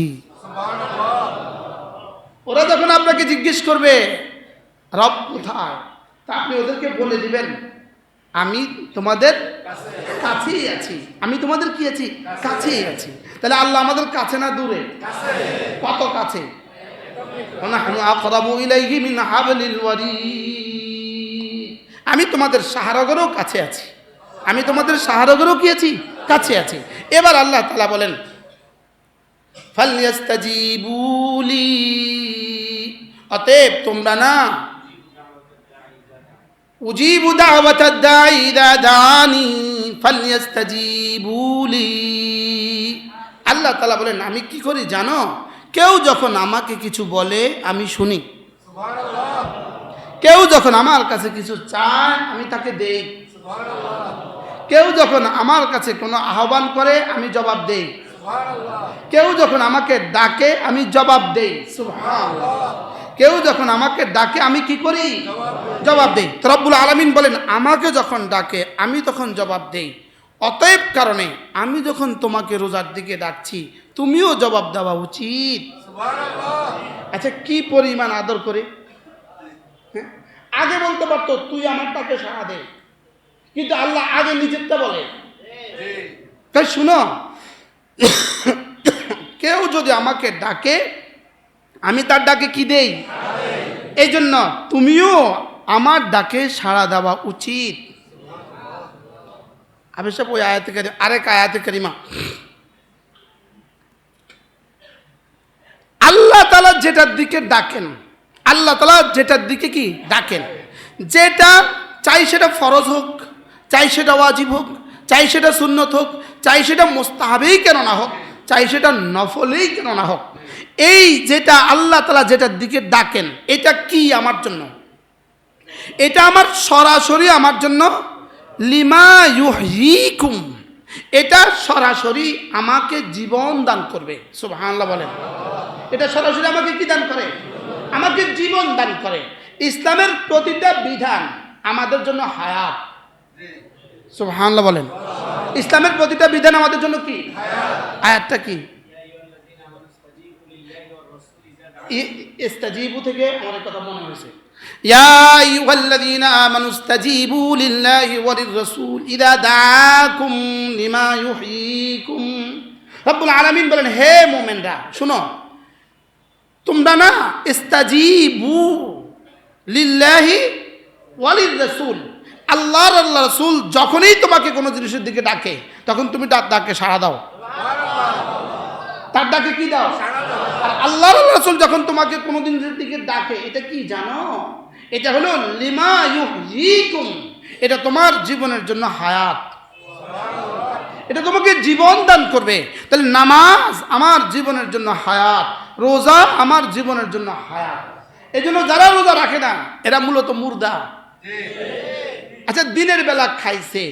S1: ওরা যখন আপনাকে জিজ্ঞেস করবে রব কোথায়, তা আপনি ওদেরকে বলে দিবেন আমি তোমাদের কাছেই আছি। আমি তোমাদের কি আছি? কাছেই আছি। তাহলে আল্লাহ আমাদের কাছে না দূরে? কত কাছে! আমি তোমাদের সাহারাগরেও কাছে আছি, আমি তোমাদের সাহারাগরেও কি আছি? কাছে আছি। এবার আল্লাহ তাআলা বলেন, ফালইস্তাজিবু লি, অতএব তোমরা না, উজিবু দাওয়াতাদ দাঈ ইযা দাআনি ফালইস্তাজিবু লি। আল্লাহ তাআলা বলেন, আমি কি করি জানো? কেউ যখন আমাকে কিছু বলে আমি শুনি, কেউ যখন আমার কাছে কিছু চায় আমি তাকে দেই, কেউ যখন আমার কাছে কোনো আহ্বান করে আমি জবাব দেই, কেউ যখন আমাকে ডাকে আমি জবাব দেই। সুবহানাল্লাহ। কেউ যখন আমাকে ডাকে আমি কি করি? জবাব দেই। তো রব্বুল আলামিন বলেন, আমাকে যখন ডাকে আমি তখন জবাব দেই। অতএব কারণে আমি যখন তোমাকে রোজার দিকে ডাকছি তুমিও জবাব দেওয়া উচিত। আচ্ছা, কি পরিমাণ আদর করে! আগে বলতে পারতো তুই আমার ডাকে সাড়া দে, কিন্তু আল্লাহ আগে নিজেরটা বলে। তাই শুনো, কেউ যদি আমাকে ডাকে আমি তার ডাকে কি দেই? এই জন্য তুমিও আমার ডাকে সাড়া দেওয়া উচিত। অবশ্যই ওই আয়াতে কারিমা, আরেক আয়াতে কারিমা, আল্লাহ তাআলা যেটার দিকে ডাকেন, আল্লাহ তাআলা যেটার দিকে কি ডাকেন, যেটা চাই সেটা ফরজ হোক, চাই সেটা ওয়াজিব হোক, চাই সেটা সুন্নত হোক, চাই সেটা মুস্তাহাবেই কেন না হোক, চাই সেটা নফলেই কেন না হোক, এই যেটা আল্লাহ তাআলা যেটার দিকে ডাকেন, এটা কি আমার জন্য? এটা আমার সরাসরি আমার জন্য লিমা ইউহয়িকুম, এটা সরাসরি আমাকে জীবন দান করবে। সুবহানাল্লাহ বলেন। এটা সরাসরি আমাকে কি দান করে? আমাকে জীবন দান করে। ইসলামের প্রতিটা বিধান আমাদের জন্য হায়াত। সুবহানাল্লাহ বলেন। ইসলামের প্রতিটা বিধান আমাদের জন্য কি? আয়াতটা কি? ইস্তাজিবু থেকে আমার কথা মনে হয়েছে, ইয়া আইয়ুহাল্লাযীনা আমানু ইস্তাজিবু লিল্লাহি ওয়া লির-রাসূল ইযা দাআকুম লিমা ইউহয়িকুম। রব্বুল আলামিন বলেন, হে মুমিনরা শুনো, তোমরা না ইস্তাজিবু লিল্লাহি ওয়া লির-রাসূল, আল্লাহর রাসূল যখনই তোমাকে কোনো জিনিসের দিকে ডাকে তখন তুমি তার ডাকে সাড়া দাও। তার ডাকে কি দাও? আর আল্লাহর রাসূল যখন তোমাকে কোনো জিনিসের দিকে ডাকে, এটা কি জানো? এটা হলো লিমা ইউহয়িকুম, এটা তোমার জীবনের জন্য হায়াত। এটা তোমাকে জীবন দান করবে। তাহলে নামাজ আমার জীবনের জন্য হায়াত, রোজা আমার জীবনের জন্য হায়াত। এই জন্য যারা রোজা রাখে না এরা মূলত মুর্দা। আচ্ছা, দিনের বেলা খাইছে,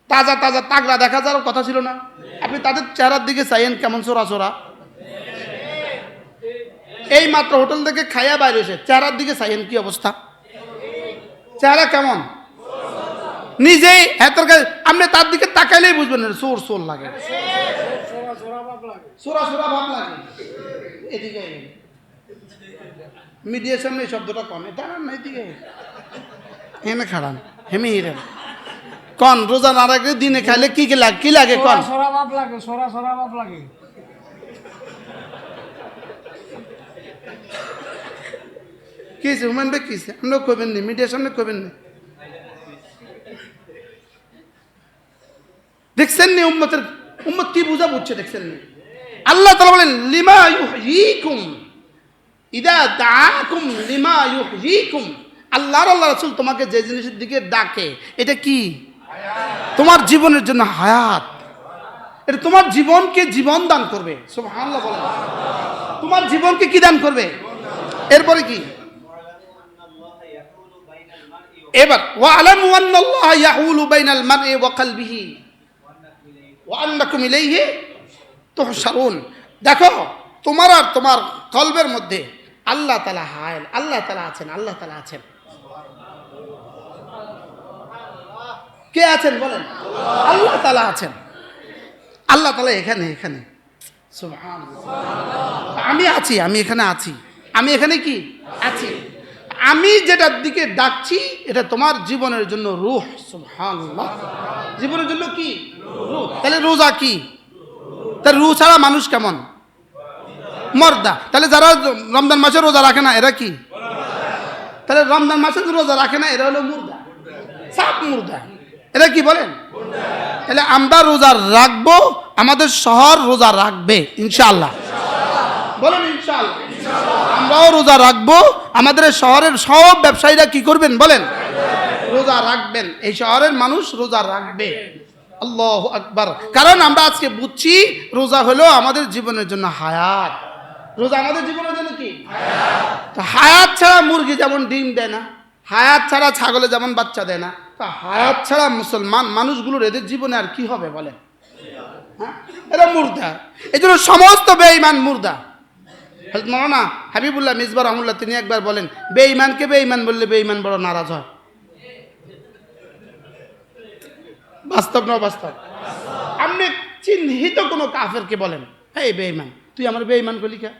S1: তাজা তাজা তাগড়া দেখা যাওয়ার কথা ছিল না? আপনি তাদের চেহারার দিকে চাইেন কেমন চোরা চোরা। এই মাত্র হোটেল থেকে খাইয়া বাইরে এসে চেহারার দিকে চাইেন কি অবস্থা, চেহারা কেমন নিজেই এত। আপনি তার দিকে তাকাইলেই বুঝবেন চোর চোর লাগে, সোরা সোরা ভাব লাগে। এদিকে মিডিয়ার সামনে এই শব্দটা কম, এটা না এদিকে হেমে খাড়ান হেমে হিরেন কন। রোজা না রাখলে দিনে খাইলে কি লাগে, কি লাগে কন?
S2: সোরা ভাব লাগে, সোরা সোরা ভাব লাগে।
S1: কিছে হুমান ভাই কিছে? আমরা কইবেন নি, মিডিয়ার সামনে কইবেন নি। দেখছেন নি উম্মত কি বুঝা বুঝছে? দেখছেন নি আল্লাহ তাআলা বলেন লিমা ইউহয়িকুম ইদা দাআকুম লিমা ইউহয়িকুম। আল্লাহ রাসূল তোমাকে যে জিনিসের দিকে ডাকে এটা কি? তোমার জীবনের জন্য হায়াত। এটা তোমার জীবনকে জীবন দান করবে। সুবহানাল্লাহ বলেন। তোমার জীবনকে কি দান করবে? এরপরে কি? এবার ওয়ালামু আন্নাল্লাহা ইয়াহুলু বাইনাল মারই ওয়া কলবিহি ওয়া আন্নাকুম ইলাইহি তুহশারুন। দেখো তোমার আর তোমার কলবের মধ্যে আল্লাহ তাআলা হায়াল, আল্লাহ তাআলা আছেন, আল্লাহ তাআলা আছেন। কে আছেন বলেন? আল্লাহ তাআলা আছেন। আল্লাহ তাআলা এখানে এখানে সুবহানাল্লাহ। আমি আছি, আমি এখানে আছি, আমি এখানে কি আছি। আমি যেটার দিকে ডাকছি এটা তোমার জীবনের জন্য রূহ। সুবহানাল্লাহ। জীবনের জন্য কি? রূহ। তাহলে রোজা কি? তাহলে রূহ ছাড়া মানুষ কেমন? মর্দা। তাহলে যারা রমজান মাসে রোজা রাখে না এরা কি? তাহলে রমজান মাসে রোজা রাখে না এরা হলো মুর্দা, সাপ মুর্দা। এরা কি বলেন? তাহলে আমরা রোজা রাখবো, আমাদের শহর রোজা রাখবে ইনশাআল্লাহ। বলেন ইনশাআল্লাহ। আমরাও রোজা রাখবো, আমাদের শহরের সব ব্যবসায়ীরা কি করবেন বলেন? রোজা রাখবেন। এই শহরের মানুষ রোজা রাখবে। আল্লাহু আকবার। কারণ আমরা আজকে বুঝছি রোজা হলো আমাদের জীবনের জন্য হায়াত। রোজা আমাদের জীবনের জন্য কি? হায়াত। হায়াত ছাড়া মুরগি যেমন ডিম দেয় না, হায়াত ছাড়া ছাগলে যেমন বাচ্চা দেয় না, তা হায়াত ছাড়া মুসলমান মানুষগুলোর এদের জীবনে আর কি হবে বলেন? হ্যাঁ, এরা মুর্দা। এই জন্য সমস্ত বেঈমান মুর্দা। হযরত মাওলানা হাবিবুল্লাহ মিসবাহ রাহমাতুল্লাহ তিনি একবার বলেন, বেঈমানকে বেঈমান বললে বেঈমান বড় নারাজ হয়। বাস্তব না বাস্তব? আপনি চিহ্নিত কোনো কাফেরকে বলেন, এই বেঈমান, তুই আমার বেঈমান করলি কে?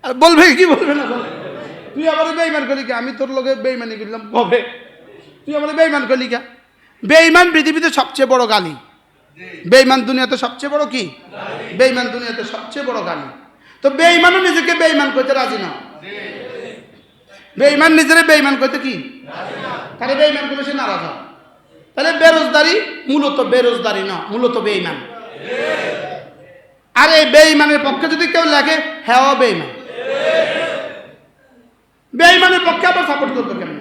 S1: আর বলবে কি বলবে না? তুই আমার বেঈমান করলি কে? আমি তোর লগে বেঈমানি করলাম কবে? তুই আমার বেঈমান করলি কে? বেঈমান পৃথিবীতে সবচেয়ে বড় গালি। বেঈমান দুনিয়াতে সবচেয়ে বড় কি? বেঈমান দুনিয়াতে সবচেয়ে বড় গালি। তো বেঈমানও নিজেকে বেঈমান করতে রাজি না। বেঈমান নিজেরে বেঈমান করতে কি তাহলে বেঈমান করলে সে নারাজ হয়। তাহলে বেরোজগারি মূলত বেরোজগারি না, মূলত বেঈমান। আর এই বেঈমানের পক্ষে যদি কেউ লেখে, হ্যাঁ বেঈমান। বেঈমানের পক্ষে আবার সাপোর্ট করতে কেমন?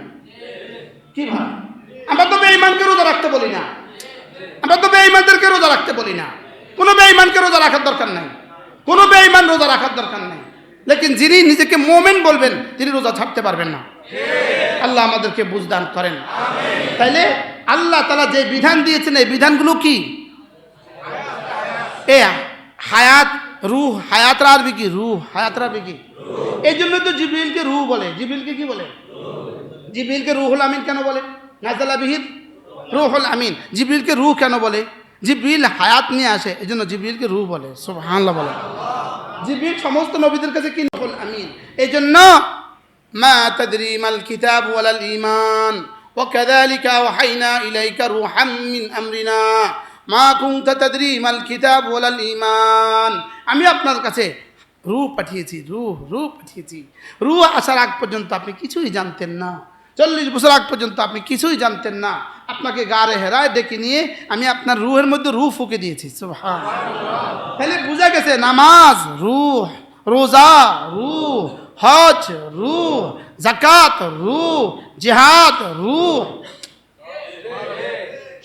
S1: কি ভাই, আমরা তো বেঈমানকে রোজা রাখতে বলি না, আমরা তো বেঈমানদেরকে রোজা রাখতে বলি না। কোনো বেঈমানকে রোজা রাখার দরকার নাই, কোনো বেঈমান রোজা রাখার দরকার নাই। লেকিন যিনি নিজেকে মোমেন বলবেন তিনি রোজা ছাড়তে পারবেন না। আল্লাহ আমাদেরকে বুঝদান করেন। তাইলে আল্লাহ তাআলা যে বিধান দিয়েছেন এই বিধানগুলো কি? এ হায়াত, রূহ। হায়াতের আরবি কি? রূহ। হায়াতের আরবি কি? এই জন্য তো জিবরিলকে রূহ বলে। জিবরিলকে কি বলে? জিবরিলকে রুহুল আমিন কেন বলে? নাযালা বিহির রুহুল আমিন। জিবরিলকে রূহ কেন বলে? জিবরিল হায়াত নিয়ে আসে, এই জন্য জিবরিলকে রূহ বলে। সুবহানাল্লাহ বলে। জিবরিল সমস্ত নবীদের কাছে কি? রুহুল আমিন। এই জন্য মা তাদরি মাল কিতাব ওয়ালাল ঈমান ওয়া কাযালিকা ওয়াহাইনা ইলাইকা রূহাম মিন আমরিনা মা কুনতা তাদরি মাল কিতাব ওয়ালাল ঈমান। আমি আপনার কাছে রূহ পাঠিয়েছি, রূহ পাঠিয়েছি। রূহ আসার আগ পর্যন্ত আপনি কিছুই জানতেন না। 40 বছর আগ পর্যন্ত আপনি কিছুই জানতেন না। আপনাকে গারে হেরায় ডেকে নিয়ে আমি আপনার রূহের মধ্যে রূহ ফুঁকে দিয়েছি। সুবহানাল্লাহ। তাহলে বুঝা গেছে নামাজ রূহ, রোজা রূহ, হজ রূহ, যাকাত রূহ, জিহাদ রূহ,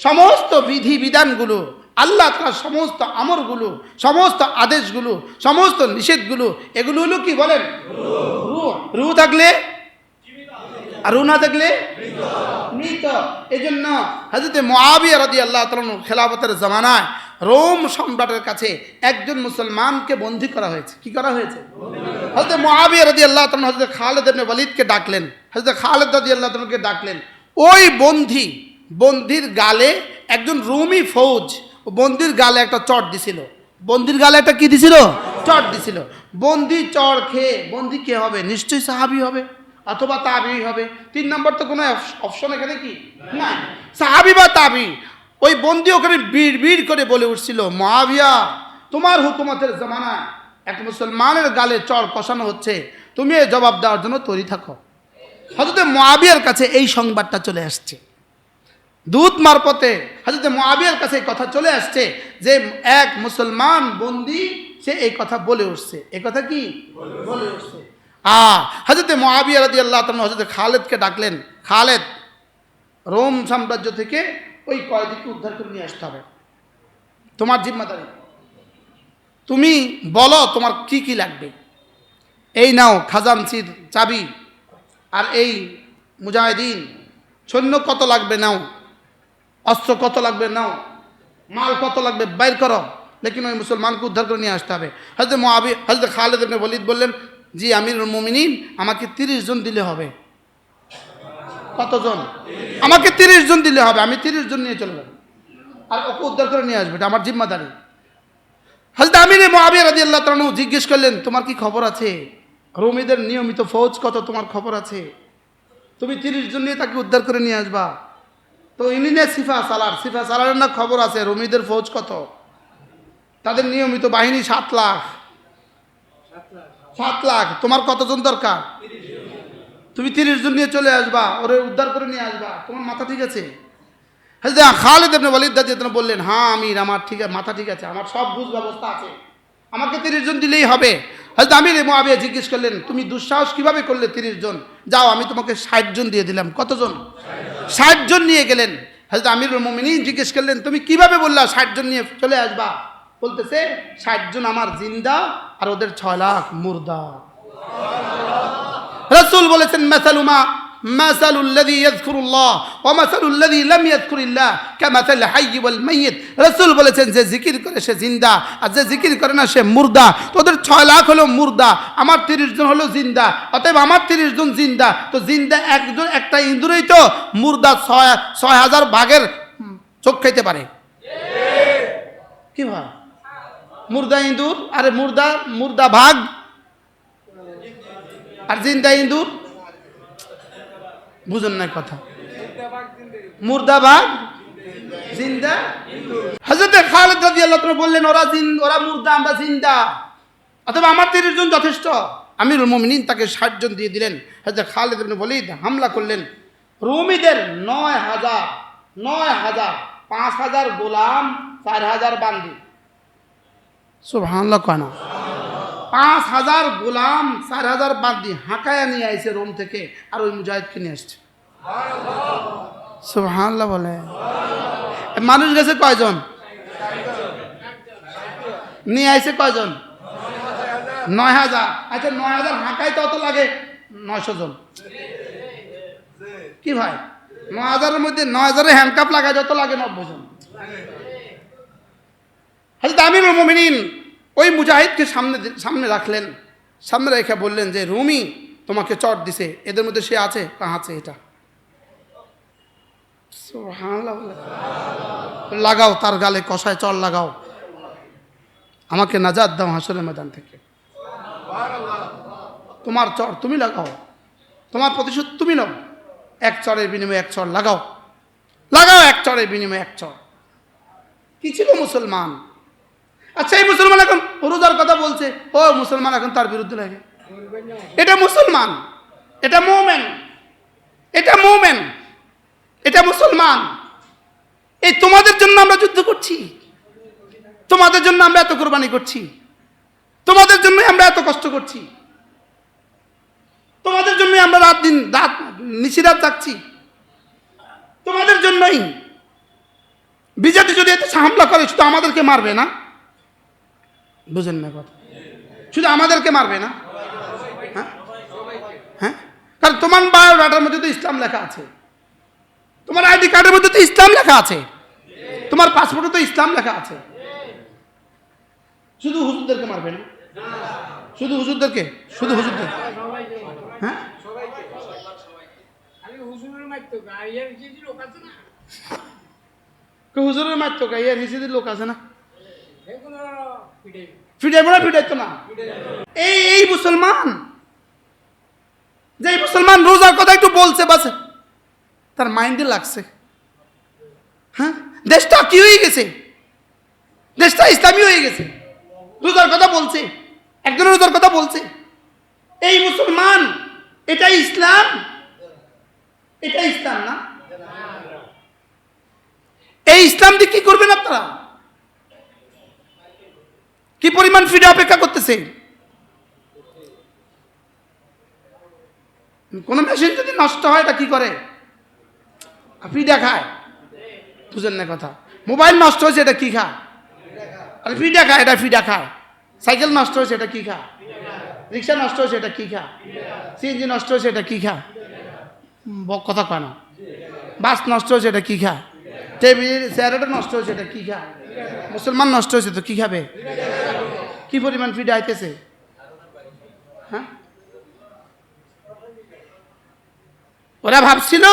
S1: সমস্ত বিধি বিধানগুলো, আল্লাহ তাআলার সমস্ত আমরগুলো, সমস্ত আদেশগুলো, সমস্ত নিষেধগুলো, এগুলো হলো কি বলেন? রূহ। রূহ থাকলে আর রূহ না থাকলে মৃত। এই জন্য হযরত মুআবিয়া রাদিয়াল্লাহু তাআলা খেলাফতের জামানায় রোম সম্রাটের কাছে একজন মুসলমানকে বন্দী করা হয়েছে। কি করা হয়েছে? হযরত মুআবিয়া রাদিয়াল্লাহু তাআলা হযরত খালিদ ইবনে ওয়ালিদকে ডাকলেন, হযরত খালিদ রাদিয়াল্লাহু তাআলাকে ডাকলেন। ওই বন্দির গালে একজন রুমি ফৌজ বন্দির গালে একটা চট দিছিল। বন্দির গালে একটা কি দিছিল? চট দিছিল। বন্দি চড় খেয়ে বন্দি কে হবে? নিশ্চয়ই সাহাবী হবে অথবা তাবি হবে। 3 নম্বর তো কোনো অপশন এখানে কি না, সাহাবী বা তাবি। ওই বন্দি ওখানে বিড় করে বলে উঠছিল, মুআবিয়া, তোমার হুকুমতের জামানায় এক মুসলমানের গালে চড় কষানো হচ্ছে, তুমি এই জবাব দেওয়ার জন্য তৈরি থাকো। হযরত মুআবিয়ার কাছে এই সংবাদটা চলে আসছে, দূত মারফতে হযরত মুআবিয়ার কাছে এই কথা চলে আসছে যে এক মুসলমান বন্দি সে এই কথা বলে উঠছে। এই কথা কি বলে উঠছে? হযরত মুআবিয়া রাদিয়াল্লাহু তাআলা হযরত খালিদকে ডাকলেন, খালিদ, রোম সাম্রাজ্য থেকে ওই কয়েদিকে উদ্ধার করে নিয়ে আসতে হবে, তোমার জিম্মাদারি। তুমি বলো তোমার কি কি লাগবে। এই নাও খাজানচির চাবি, আর এই মুজাহিদিন সৈন্য কত লাগবে নাও, অস্ত্র কত লাগবে নাও, মাল কত লাগবে বাইর করো, লেকিন ওই মুসলমানকে উদ্ধার করে নিয়ে আসতে হবে। হযরত খালিদ ইবনে ওয়ালিদ বললেন, জি আমিরুল মুমিনিন, আমাকে 30 জন দিলে হবে। কতজন? আমাকে 30 জন দিলে হবে, আমি 30 জন নিয়ে চলে যাব, আর ওকে উদ্ধার করে নিয়ে আসবে, এটা আমার জিম্মাদারি। হযরত আমির মুআবিয়া রাদিয়াল্লাহু তাআলা জিজ্ঞেস করলেন, তোমার কি খবর আছে? রোমীদের নিয়মিত ফৌজ কত তোমার খবর আছে? তুমি 30 জন নিয়ে তাকে উদ্ধার করে নিয়ে আসবা। তো ইনি না সিফা সালারের না খবর আছে রোমীদের ফৌজ কত, তাদের নিয়মিত বাহিনী 7 লাখ। 7 লাখ, তোমার কতজন দরকার? তুমি 30 জন নিয়ে চলে আসবা, ওরে উদ্ধার করে নিয়ে আসবা, তোমার মাথা ঠিক আছে? হযরত খালিদ ইবনে ওয়ালিদ রাদিয়াল্লাহু তাআলা বললেন, হ্যাঁ আমির, আমার ঠিক আছে, মাথা ঠিক আছে, আমার সব বুঝ ব্যবস্থা আছে, আমাকে 30 জন দিলেই হবে। হযরত আমির মুআবিয়া জিজ্ঞেস করলেন, তুমি দুঃসাহস কিভাবে করলে 30 জন? যাও, আমি তোমাকে 60 জন দিয়ে দিলাম। কতজন? 60 জন নিয়ে গেলেন। হযরত আমিরুল মুমিনিন জিজ্ঞেস করলেন, তুমি কিভাবে বললা 60 জন নিয়ে চলে আসবা? বলতেছে 60 জন আমার জিন্দা আর ওদের 6 লাখ মুর্দা। রাসূল বলেছেন, মাসালুল্লাযী ইয়াযকুরুল্লাহ ওয়া মাসালুল্লাযী লাম ইয়াযকুরিল্লাহ কামাসাল হাইয়্যি ওয়াল মাইয়িত। রাসূল বলেছেন, যে জিকির করে সে জিন্দা, আর যে জিকির করে না সে মুর্দা। তোদের 6 লাখ হলো মুর্দা, আমার 30 জন হলো জিন্দা। অতএব আমার 30 জন জিন্দা, তো জিন্দা একজন, একটা ইঁদুরই তো মুর্দা 6000 ভাগের চোখ খাইতে পারে। কি ভাই? মুর্দা ইঁদুর, আরে মুর্দা ভাগ আর জিন্দা ইঁদুর, বুঝুন না কথা। মুর্দা ভাগ জিন্দা। হযরত খালিদ রাদিয়াল্লাহু তাআলা বললেন, ওরা মুর্দা, আমরা জিন্দা, অথবা আমার 30 জন যথেষ্ট। আমিরুল মুমিনিন তাকে 60 জন দিয়ে দিলেন। হযরত খালিদ ইবনে ওয়ালিদ হামলা করলেন। রোমীদের 9000 5000 গোলাম, 4000 বান্দি। সুবহানাল্লাহ কানা। 5000 গোলাম, 4000 বান্দি হাঁকায়া নিয়ে আইছে রোম থেকে, আর ওই মুজাহিদকে নিয়ে আসছে। সুবহানাল্লাহ বলে। মানুষ গেছে কয়জন? নিয়ে আইছে কয়জন? 9000। আচ্ছা 9000 হাঁকাইতে অত লাগে 900 জন। কি ভাই? 9000-এর মধ্যে 9000-এ হ্যান্ডকাপ লাগায় যত লাগে 90 জন। হযরত আমিরুল মুমিনিন ওই মুজাহিদকে সামনে রাখলেন। সামনে রেখে বললেন যে, রুমি তোমাকে চট দিছে, এদের মধ্যে সে আছে? আছে এটা। সুবহানাল্লাহ। লাগাও, তার গালে কষায় চড় লাগাও, আমাকে নাজাত দাও হাসরের ময়দান থেকে। তোমার চড় তুমি লাগাও, তোমার প্রতিশোধ তুমি নাও। 1 চড়ের বিনিময়ে 1 চড় লাগাও, এক চড়ের বিনিময়ে 1 চড়। কি ছিল মুসলমান? আচ্ছা, এই মুসলমান এখন রোজার কথা বলছে, ও মুসলমান এখন তার বিরুদ্ধে লাগে? এটা মুসলমান, এটা মুমিন, এটা মুসলমান। এই তোমাদের জন্য আমরা যুদ্ধ করছি, তোমাদের জন্য আমরা এত কোরবানি করছি, তোমাদের জন্যই আমরা এত কষ্ট করছি, তোমাদের জন্যই আমরা নিশিরাত যাচ্ছি, তোমাদের জন্যই। বিজেপি যদি এতে হামলা করে শুধু আমাদেরকে মারবে না, বুঝেন না কথা, শুধু আমাদেরকে মারবে না, হ্যাঁ হ্যাঁ, কারণ তোমার বায়োডাটার মধ্যে তো ইসলাম লেখা আছে, তোমার আইডি কার্ডের মধ্যে তো ইসলাম লেখা আছে, তোমার পাসপোর্টে তো ইসলাম লেখা আছে। শুধু হুজুরদেরকে মারবে না, শুধু হুজুরদেরকে, শুধু হুজুরদের, হ্যাঁ হুজুরের মারতো ইয়ার হিসেবে লোক আছে না, ফিডাইবো না, ফিডাইতো না। এই মুসলমান, যে মুসলমান রোজার কথা একটু বলছে বাস তার মাইন্ডে লাগছে, হ্যাঁ দেশটা কি হয়ে গেছে, দেশটা ইসলামী হয়ে গেছে, রোজার কথা বলছে, একজনের রোজার কথা বলছে, এই মুসলমান, এটাই ইসলাম, এটা ইসলাম না। এই ইসলাম দিয়ে কি করবেন আপনারা? কি পরিমাণ ফিডে অপেক্ষা করতেছে? কোন মেশিন যদি নষ্ট হয় এটা কি করে? ফিডা খায়, বুঝেন না কথা। মোবাইল নষ্ট হয়েছে এটা কি খায়? আরে ফিডা খায়, এটা ফিডা খায়। সাইকেল নষ্ট হয়েছে এটা কি খায়? রিক্সা নষ্ট হয়েছে এটা কি খায়? সিএনজি নষ্ট হয়েছে এটা কি খায়? কথা কয় না। বাস নষ্ট হয়েছে এটা কি খায়? টেবিল চেয়ারটা নষ্ট হয়েছে এটা কি খায়? মুসলমান নষ্ট হয়েছে তো কি খাবে? কি পরিমাণ ফিডা আইতেছে, হ্যাঁ? ওরা ভাবছিল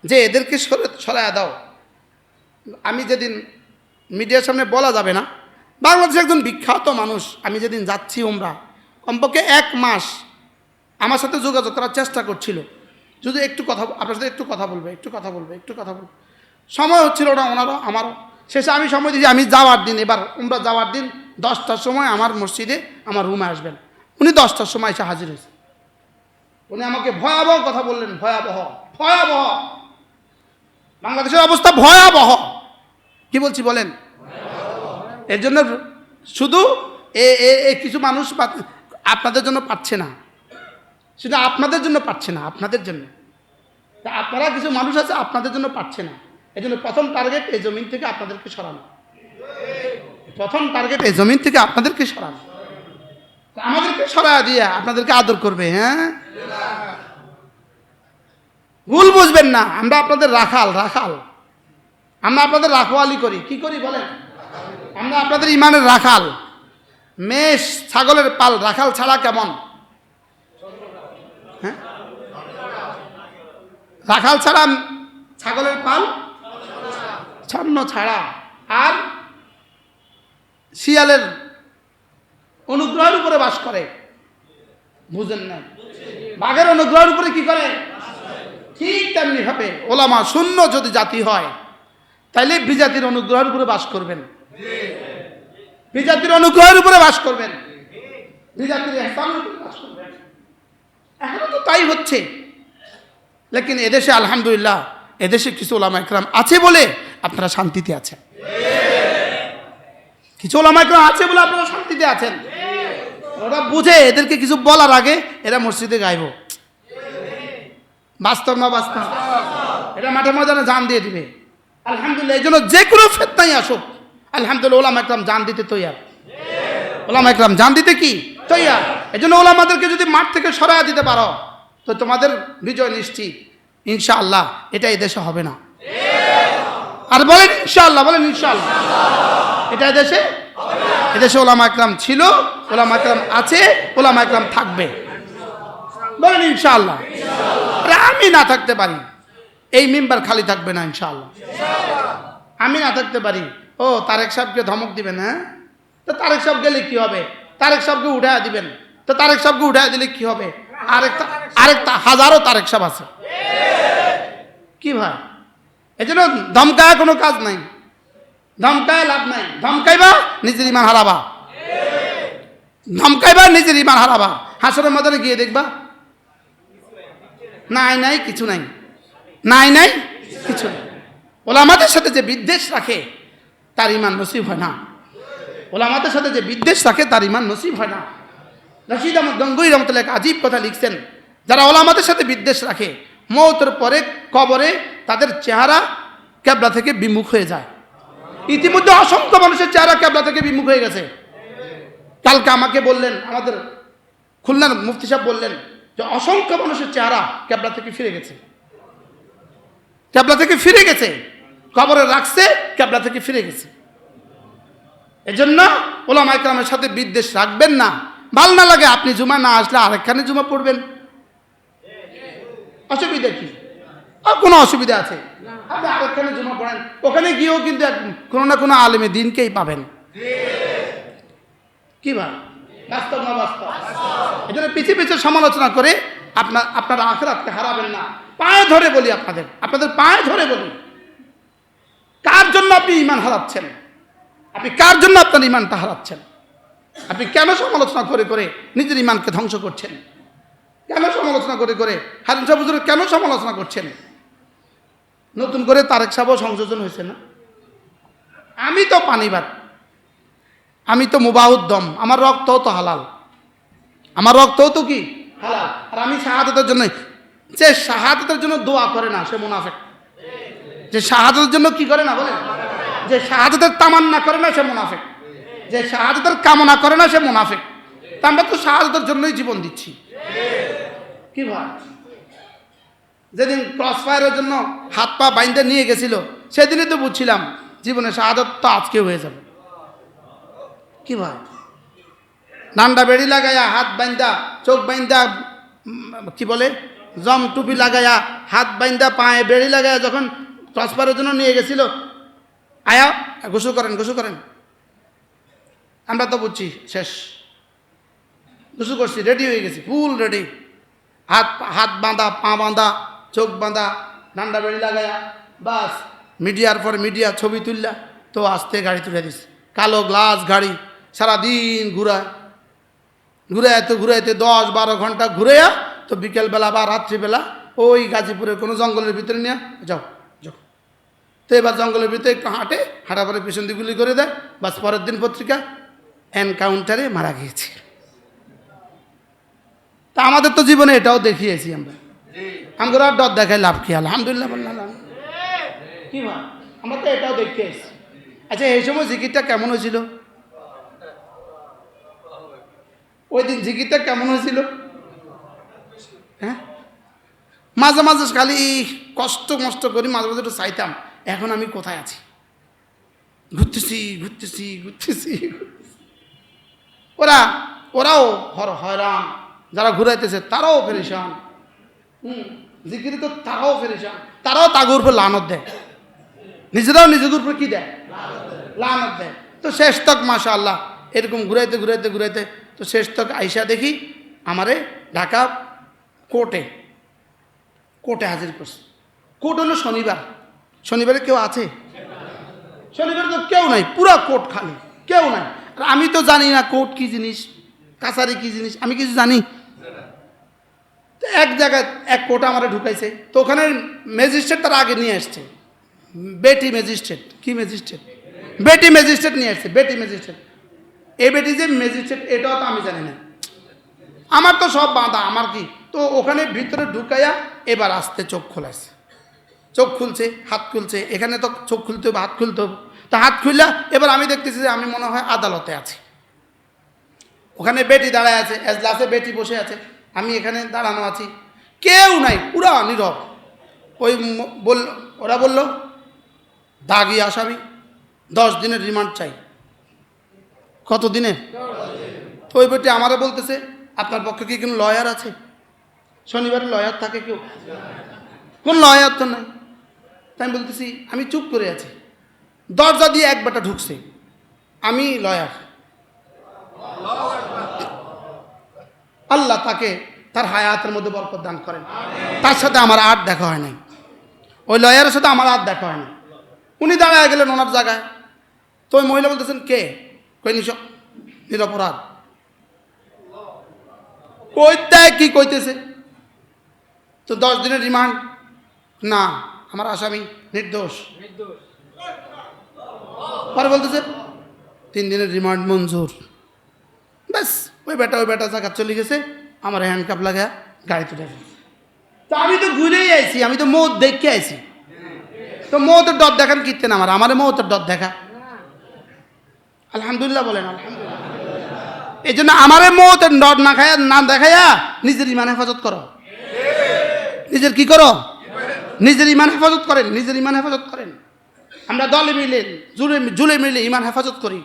S1: যে এদেরকে সরাইয়া দাও। আমি যেদিন মিডিয়ার সামনে বলা যাবে না, বাংলাদেশের একজন বিখ্যাত মানুষ, আমি যেদিন যাচ্ছি উমরা, কমপক্ষে 1 মাস আমার সাথে যোগাযোগ করার চেষ্টা করছিল, যদি একটু কথা, আপনার সাথে একটু কথা বলবে, একটু কথা বলবে, একটু কথা বলবে। সময় হচ্ছিল ওটা ওনারও আমারও। শেষে আমি সময় দিয়েছি, আমি যাওয়ার দিন, এবার উমরা যাওয়ার দিন 10টার সময় আমার মসজিদে আমার রুমে আসবেন। উনি 10টার সময় এসে হাজির হয়েছে। উনি আমাকে ভয়াবহ কথা বললেন, ভয়াবহ ভয়াবহ, বাংলাদেশের অবস্থা ভয়াবহ। কি বলছি বলেন? এর জন্য শুধু কিছু মানুষ আপনাদের জন্য পাচ্ছে না, শুধু আপনাদের জন্য পাচ্ছে না, আপনাদের জন্য। আপনারা কিছু মানুষ আছে আপনাদের জন্য পাচ্ছে না। এই জন্য প্রথম টার্গেট এই জমিন থেকে আপনাদেরকে সরানো, প্রথম টার্গেট এই জমিন থেকে আপনাদেরকে সরানো। আমাদেরকে সরায়া দিয়ে আপনাদেরকে আদর করবে, হ্যাঁ? ভুল বুঝবেন না, আমরা আপনাদের রাখাল, রাখাল, আমরা আপনাদের রাখওয়ালি করি। কি করি বলেন? আমরা আপনাদের ইমানের রাখাল। মেষ ছাগলের পাল রাখাল ছাড়া কেমন? হ্যাঁ, রাখাল ছাড়া ছাগলের পাল ছন্ন ছাড়া। আর শিয়ালের অনুগ্রহের উপরে বাস করে, বুঝেন না? বাঘের অনুগ্রহের উপরে কি করে? ঠিক তেমনি ভাবে ওলামা শূন্য যদি জাতি হয় তাহলে বিজাতির অনুগ্রহের উপরে বাস করবেন, বিজাতির অনুগ্রহের উপরে বাস করবেন, বিজাতির ইহসানের উপরে বাস করবেন। এখনো তো তাই হচ্ছে। লেকিন এদেশে আলহামদুলিল্লাহ, এদেশে কিছু ওলামা একরাম আছে বলে আপনারা শান্তিতে আছেন। কিছু ওলামা একরাম আছে বলে আপনারা শান্তিতে আছেন। ওরা বুঝে এদেরকে কিছু বলার আগে এরা মসজিদে গাইব। বাস্তব না বাস্তব? এটা মাঠে ময়দানে জান দিয়ে দিবে। আলহামদুলিল্লাহ, এই জন্য যে কোনো ফিতনাই আসুক, আলহামদুলিল্লাহ ওলামা একরাম জান দিতে তৈয়ার। ওলামা একরাম জান দিতে কি তৈয়ার। এই জন্য ওলামাদেরকে যদি মাঠ থেকে সরাইয়া দিতে পারো তো তোমাদের বিজয় নিশ্চিত, ইনশাআল্লাহ। এটা এই দেশে হবে না। আর বলেন ইনশাআল্লাহ, বলেন ইনশাআল্লাহ। এটা দেশে, এদেশে ওলামা একরাম ছিল, ওলামা একরাম আছে, ওলামা একরাম থাকবে, বলেন ইনশাআল্লাহ। আমি না থাকতে পারি, এই মেম্বার খালি থাকবে না ইনশাআল্লাহ। আমি না থাকতে পারি, ও তারেক সাহেবকে ধমক দিবেন, হ্যাঁ? তো তারেক সাহেব গেলে কি হবে? তারেক সাহেবকে উঠায় দিবেন, তো তারেক সাহেবকে উঠায় দিলে কি হবে? আরেকটা হাজারো তারেক সাহেব আছে। কি ভাই? এই জন্য ধমকায় কোনো কাজ নাই, ধমকায় লাভ নাই। ধমকাইবা নিজের ইমান হারাবা, ধমকাইবা নিজের ইমান হারাবা। হাসরের ময়দানে গিয়ে দেখবা নাই নাই কিছু নাই, নাই নাই কিছু নাই। ওলামাদের সাথে যে বিদ্বেষ রাখে তার ইমান নসিব হয় না। ওলামাদের সাথে যে বিদ্বেষ রাখে তার ইমান নসিব হয় না। রশিদ আহমদ গঙ্গুই রহমতুল্লাহ এক আজীব কথা লিখছেন, যারা ওলামাদের সাথে বিদ্বেষ রাখে মওতের পরে কবরে তাদের চেহারা কিবলা থেকে বিমুখ হয়ে যায়। ইতিমধ্যে অসংখ্য মানুষের চেহারা কেবলা থেকে বিমুখ হয়ে গেছে। কালকে আমাকে বললেন, আমাদের খুলনার মুফতি সাহেব বললেন যে অসংখ্য মানুষের চেহারা কেবলা থেকে ফিরে গেছে, কেবলা থেকে ফিরে গেছে, কবরে রাখছে, কেবলা থেকে ফিরে গেছে। এজন্য ওলামা ইকরামের সাথে বিদ্বেষ রাখবেন না। ভাল না লাগে আপনি জুমা না আসলে আরেকখানে জুমা পড়বেন, অসুবিধা কি? আর কোনো অসুবিধা আছে? আপনি আরেকখানে জুমা পড়েন, ওখানে গিয়েও কিন্তু কোনো না কোনো আলেমে দিনকেই পাবেন। কি ভাই, বাস্তব না বাস্তব? এজন্য পিছিয়ে পিছিয়ে সমালোচনা করে আপনার আখিরাতকে হারাবেন না। পায়ে ধরে বলি, আপনাদের পায়ে ধরে বলি, কার জন্য আপনি ঈমান হারাচ্ছেন? আপনি কার জন্য আপনার ঈমানটা হারাচ্ছেন? আপনি কেন সমালোচনা করে করে নিজের ঈমানকে ধ্বংস করছেন? কেন সমালোচনা করে করে হারুন সাহেব হুজুরের কেন সমালোচনা করছেন? নতুন করে তারেক সাহেবও সংযোজন হয়েছে না? আমি তো পানিবাদ, আমি তো মুবাহুদ্দম, আমার রক্তও তো হালাল, আমার রক্তও তো কি হালাল। আর আমি শাহাদাতের জন্য, যে শাহাদাতের জন্য দোয়া করে না সে মুনাফিক। যে শাহাদাতের জন্য কি করে না বলে, যে শাহাদাতের তামান্না করে না সে মুনাফিক, যে শাহাদাতের কামনা করে না সে মুনাফিক। তা আমরা তো শাহাদাতের জন্যই জীবন দিচ্ছি। কি ভাই, যেদিন ক্রস ফায়ারের জন্য হাত পা বাইন্দা নিয়ে গেছিল সেদিনই তো বুঝছিলাম জীবনে শাহাদাত তো আজকে হয়ে যাবে। কি ভাই, নান্ডা বেড়ি লাগাইয়া হাত বাইন্দা, চোখ বাইন্দা, কি বলে জম টুপি লাগাইয়া, হাত বাইন্দা, পায়ে বেড়ি লাগাইয়া যখন ক্রস ফায়ারের জন্য নিয়ে গেছিল, আয়া গোসল করেন, গোসল করেন, আমরা তো বুঝছি শেষ। গোসল করছি, রেডি হয়ে গেছি, ফুল রেডি, হাত বাঁধা, পা বাঁধা, চোখ বাঁধা, নান্ডা বেড়ি লাগাইয়া, বাস মিডিয়ার পর মিডিয়া ছবি তুললা, তো আস্তে গাড়ি তুলে দিস, কালো গ্লাস গাড়ি, সারাদিন ঘুরাইতে 10-12 ঘন্টা ঘুরাইয়া তো বিকেলবেলা বা রাত্রিবেলা ওই গাজীপুরের কোনো জঙ্গলের ভিতরে নিয়ে যাও। তো এবার জঙ্গলের ভিতরে একটু হাঁটা পরে পিছন দিয়ে গুলি করে দেয়, বাস পরের দিন পত্রিকা এনকাউন্টারে মারা গিয়েছে। তা আমাদের তো জীবনে এটাও দেখিয়েছি আমরা আর ডর দেখাই লাভ কি? আলহামদুলিল্লাহ বললাম কি ভাই, আমরা তো এটাও দেখিয়েছি। আচ্ছা, এই সময় জিকিরটা কেমন হয়েছিল? ওই দিন জিকিরটা কেমন হয়েছিল? হ্যাঁ, মাঝে মাঝে খালি কষ্ট করি, মাঝে মাঝে একটু চাইতাম এখন আমি কোথায় আছি, ঘুরতেছি। ওরাও হয়রান, যারা ঘুরাইতেছে তারাও ফেরেশান, জিকির তো তারাও ফেরেশান, তারাও তাগুর উপর লানত দেয়, নিজেরাও নিজেদের উপর কি দেয়, লানত দেয়। তো শেষ তক মাশাআল্লাহ এরকম ঘুরাইতে তো শেষ তক আইসা দেখি আমারে ঢাকা কোর্টে হাজির করছে। কোর্ট হলো শনিবারে কেউ আছে? শনিবারে তো কেউ নাই, পুরা কোর্ট খালি, কেউ নাই। আর আমি তো জানি না কোর্ট কি জিনিস, কাছারি কি জিনিস, আমি কিছু জানি। তো এক জায়গায় এক কোর্টে আমারে ঢুকাইছে, তো ওখানে ম্যাজিস্ট্রেট তার আগে নিয়ে আসছে, বেটি ম্যাজিস্ট্রেট নিয়ে আসছে, বেটি ম্যাজিস্ট্রেট। এই বেটি যে ম্যাজিস্ট্রেট এটাও তো আমি জানি না, আমার তো সব বাঁধা, আমার কি। তো ওখানে ভিতরে ঢুকাইয়া এবার আস্তে চোখ খুলছে, হাত খুলছে, এখানে তো চোখ খুলতে হবে, হাত খুলতে হবে। তো হাত খুললা এবার আমি দেখতেছি যে আমি মনে হয় আদালতে আছি। ওখানে বেটি দাঁড়ায় আছে, এজলাসে বেটি বসে আছে, আমি এখানে দাঁড়ানো আছি, কেউ নাই, পুরা নীরব। ওরা বলল দাগি আসামি 10 দিনের রিমান্ড চাই। কত দিনের? তো ওই বেটি আমারে বলতেছে আপনার পক্ষে কি কোনো লয়ার আছে? শনিবারে লয়ার থাকে কেউ? কোন লয়ার তো নাই। তাই আমি বলতেছি, আমি চুপ করে আছি। দরজা দিয়ে এক বেটা ঢুকছে, আমি লয়ার। আল্লাহ তাকে তার হায়াতের মধ্যে বরকত দান করেন। তার সাথে আমার আর দেখা হয় নাই, ওই লয়ারের সাথে আমার আর দেখা হয় না। উনি দাঁড়ায় গেলেন ওনার জায়গায়। তো ওই মহিলা বলতেছেন কে? কই নিরপরাধ। কইতে কি কইতেছে? তো 10 দিনের রিমান্ড না, আমার আসামি নির্দোষ। পরে বলতেছে 3 দিনের রিমান্ড মঞ্জুর। ব্যাস ওই বেটা জায়গা চলে গেছে, আমার হ্যান্ডকাপ লাগা গাড়ি তুলে ফেলছে। তো আমি তো ঘুরেই আইছি, আমি তো মৌত দেখে আইছি। তো মৌতের ডর দেখান কীর্তেন আমার মৌতের ডর দেখা। আলহামদুলিল্লাহ বলেন আলহামদুলিল্লাহ। এই জন্য আমারে মৌতের ডর না খায়া না দেখাইয়া নিজের ইমান হেফাজত করো। নিজের কি করো? নিজের ইমান হেফাজত করেন, নিজের ইমান হেফাজত করেন। আমরা দলে মিলে জুলে মিলে ইমান হেফাজত করি,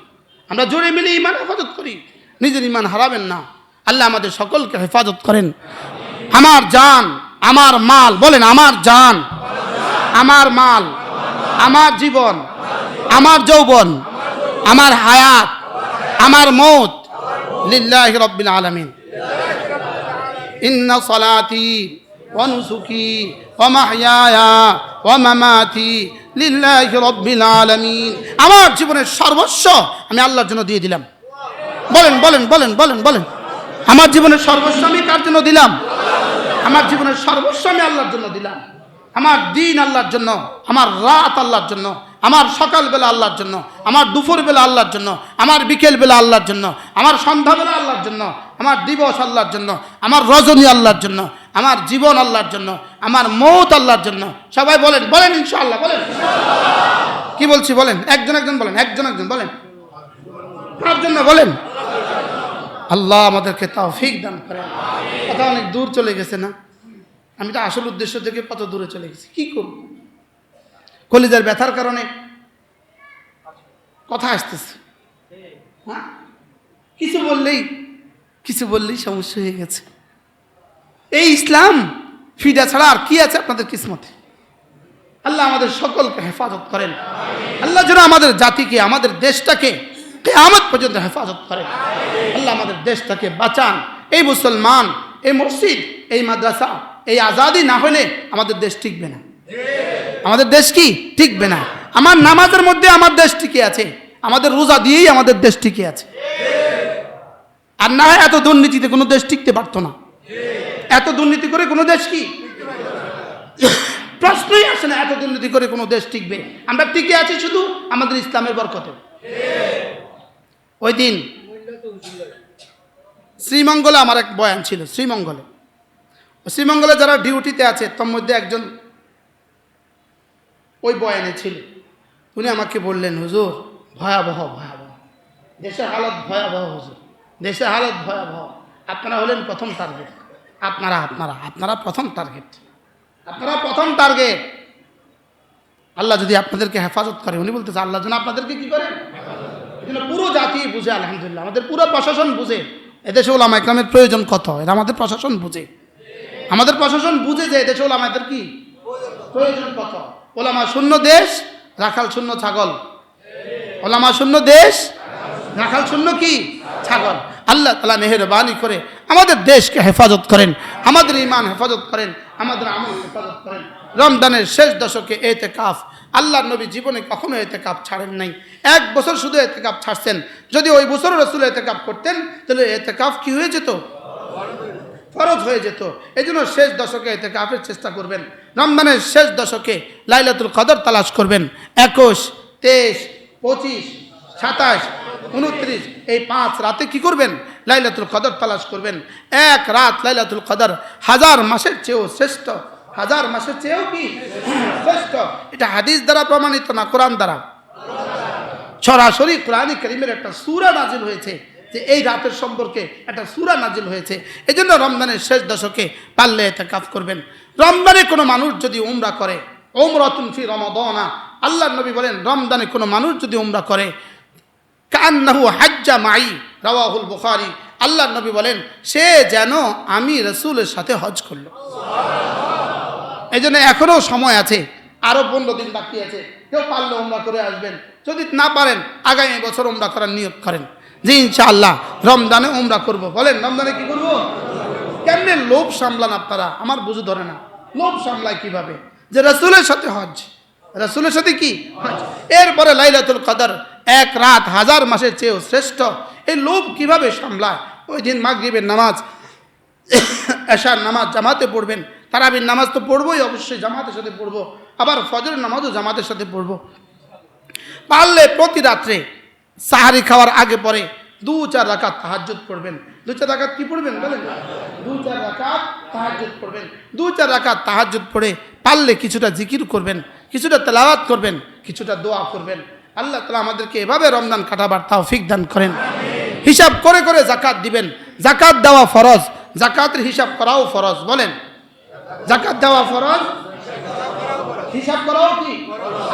S1: আমরা জুড়ে মিলে ইমান হেফাজত করি। নিজের ইমান হারাবেন না। আল্লাহ আমাদের সকলকে হেফাজত করেন। আমার জান, আমার মাল, বলেন আমার জান, আমার মাল, আমার জীবন, আমার যৌবন, আমার হায়াত, আমার মৌত লিল্লাহি রাব্বিল আলামিন। ইন্না সালাতি ওয়া নুসুকি ওয়া মাহইয়ায়া ওয়া মামাতি লিল্লাহি রাব্বিল আলামিন। আমার জীবনের সর্বস্ব আমি আল্লাহর জন্য দিয়ে দিলাম। বলেন বলেন বলেন বলেন বলেন, আমার জীবনের সর্বস্ব আমি কার জন্য দিলাম? আমার জীবনের সর্বস্ব আমি আল্লাহর জন্য দিলাম। আমার দিন আল্লাহর জন্য, আমার রাত আল্লাহর জন্য, আমার সকালবেলা আল্লাহর জন্য, আমার দুপুরবেলা আল্লাহর জন্য, আমার বিকেলবেলা আল্লাহর জন্য, আমার সন্ধ্যাবেলা আল্লাহর জন্য, আমার দিবস আল্লাহর জন্য, আমার রজনী আল্লাহর জন্য, আমার জীবন আল্লাহর জন্য, আমার মৌত আল্লাহর জন্য। সবাই বলেন বলেন ইনশাআল্লাহ বলেন। কি বলছি বলেন, একজন একজন বলেন, একজন একজন বলেন, কার জন্য বলেন? আল্লাহ আমাদেরকে তৌফিক দান করেন। কথা অনেক দূর চলে গেছে না? আমি তো আসল উদ্দেশ্য থেকে কত দূরে চলে গেছি। কি করব? কলিজার ব্যথার কারণে কথা আসতেছে। হ্যাঁ, কিছু বললেই সমস্যা হয়ে গেছে। এই ইসলাম ফিডা ছাড়া আর কি আছে আপনাদের কিসমতে? আল্লাহ আমাদের সকলকে হেফাজত করেন। আল্লাহ যেন আমাদের জাতিকে, আমাদের দেশটাকে কিয়ামত পর্যন্ত হেফাজত করেন। আল্লাহ আমাদের দেশটাকে বাঁচান। এই মুসলমান, এই মসজিদ, এই মাদ্রাসা, এই আজাদি না হলে আমাদের দেশ টিকবে না। আমাদের দেশ কি টিকবে না? আমার নামাজের মধ্যে আমার দেশ টিকে আছে, আমাদের রোজা দিয়েই আমাদের দেশ টিকে আছে। আর না হয় এত দুর্নীতিতে কোনো দেশ টিকতে পারতো না। এত দুর্নীতি করে কোনো দেশ কি প্রশ্নই আসে না। এত দুর্নীতি করে কোনো দেশ টিকবে? আমরা টিকে আছি শুধু আমাদের ইসলামের বরকতে। ওই দিন শ্রীমঙ্গলে আমার এক বয়ান ছিল। শ্রীমঙ্গলে যারা ডিউটিতে আছে তার মধ্যে একজন ওই বয়ানে ছিল। উনি আমাকে বললেন, হুজুর ভয়াবহ ভয়াবহ দেশের হালত, ভয়াবহ হুজুর, দেশের হালত ভয়াবহ। আপনারা হলেন প্রথম টার্গেট। আপনারা প্রথম টার্গেট, আপনারা প্রথম টার্গেট। আল্লাহ যদি আপনাদেরকে হেফাজত করে, উনি বলতেছে আল্লাহ যেন আপনাদেরকে কি করে। এজন্য পুরো জাতি বুঝে, আলহামদুলিল্লাহ আমাদের পুরো প্রশাসন বুঝে এদেশে ওলামা ইকরামের প্রয়োজন কত। এরা আমাদের প্রশাসন বুঝে, আমাদের প্রশাসন বুঝে যে এদেশে ওলামাদের কি প্রয়োজন কত। ওলামা শূন্য দেশ, রাখাল শূন্য ছাগল। ওলামা শূন্য দেশ, রাখাল শূন্য কি ছাগল। আল্লাহ তাআলা মেহেরবানি করে আমাদের দেশকে হেফাজত করেন, আমাদের ঈমান হেফাজত করেন, আমাদের আমল হেফাজত করেন। রমজানের শেষ দশকে এতেকাফ, আল্লাহর নবী জীবনে কখনো এতেকাফ ছাড়েন নাই। 1 বছর শুধু এতেকাফ ছাড়ছেন। যদি ওই বছর রাসূল এতেকাফ করতেন তাহলে এতেকাফ কি হয়ে যেত? ফরজ হয়ে যেত। এই জন্য শেষ দশকে এতেকাফের চেষ্টা করবেন। রমজানের শেষ দশকে লাইলাতুল কদর তালাশ করবেন। 21, 23, 25, 27, 29 এই 5 রাতে কি করবেন? লাইলাতুল কদর তালাশ করবেন। 1 রাত লাইলাতুল কদর 1000 মাসের চেয়েও শ্রেষ্ঠ। 1000 মাসের চেয়েও কি শ্রেষ্ঠ? এটা হাদিস দ্বারা প্রমাণিত না, কোরআন দ্বারা। সরাসরি কোরআনে কারীমের একটা সূরা নাজিল হয়েছে যে এই রাতের সম্পর্কে একটা সূরা নাজিল হয়েছে। এই জন্য রমজানের শেষ দশকে পারলে ইতিকাফ করবেন। রমজানে কোনো মানুষ যদি উমরা করে, উমরাতুন ফি রমাদানা, আল্লাহর নবী বলেন রমজানে কোনো মানুষ যদি উমরা করে কান্নাহু হাজ্জা মাই, রাওয়াহুল বুখারী। আল্লাহর নবী বলেন সে যেন আমি রাসূলের সাথে হজ করলো। এই জন্য এখনও সময় আছে, আরও 15 দিন বাকি আছে। কেউ পারলে উমরা করে আসবেন, যদি না পারেন আগামী বছর উমরা করার নিয়ত করেন যে ইনশাআল্লাহ রমজানে উমরা করব। বলেন রমজানে কি করব? কেমনে লোভ সামলান আপনারা? আমার বুঝে ধরে না, লোভ সামলায় কিভাবে? যে রাসূলের সাথে হজ, রাসূলের সাথে কি হজ, এরপরে লাইলাতুল কদর 1 রাত 1000 মাসের চেয়েও শ্রেষ্ঠ। এই লোভ কিভাবে সামলায়? ওই দিন মাগরিবের নামাজ, এশার নামাজ জামাতে পড়বেন, তারাবির নামাজ তো পড়বই অবশ্যই, জামাতের সাথে পড়বো, আবার ফজরের নামাজও জামাতের সাথে পড়বো। পারলে প্রতি রাত্রে সাহারি খাওয়ার আগে পরে 2-4 রাকাত তাহাজ্জুদ পড়বেন। 2-4 রাকাত কি পড়বেন বলেন? 2-4 রাকাত তাহাজ্জুদ পড়বেন। 2-4 রাকাত তাহাজ্জুদ পড়ে পারলে কিছুটা জিকির করবেন, কিছুটা তেলাওয়াত করবেন, কিছুটা দোয়া করবেন। আল্লাহ তাআলা আমাদেরকে এভাবে রমজান কাটাবার তৌফিক দান করেন। হিসাব করে করে যাকাত দিবেন। যাকাত দেওয়া ফরজ, যাকাতের হিসাব করাও ফরজ। বলেন, যাকাত দেওয়া ফরজ, হিসাব করাও কি?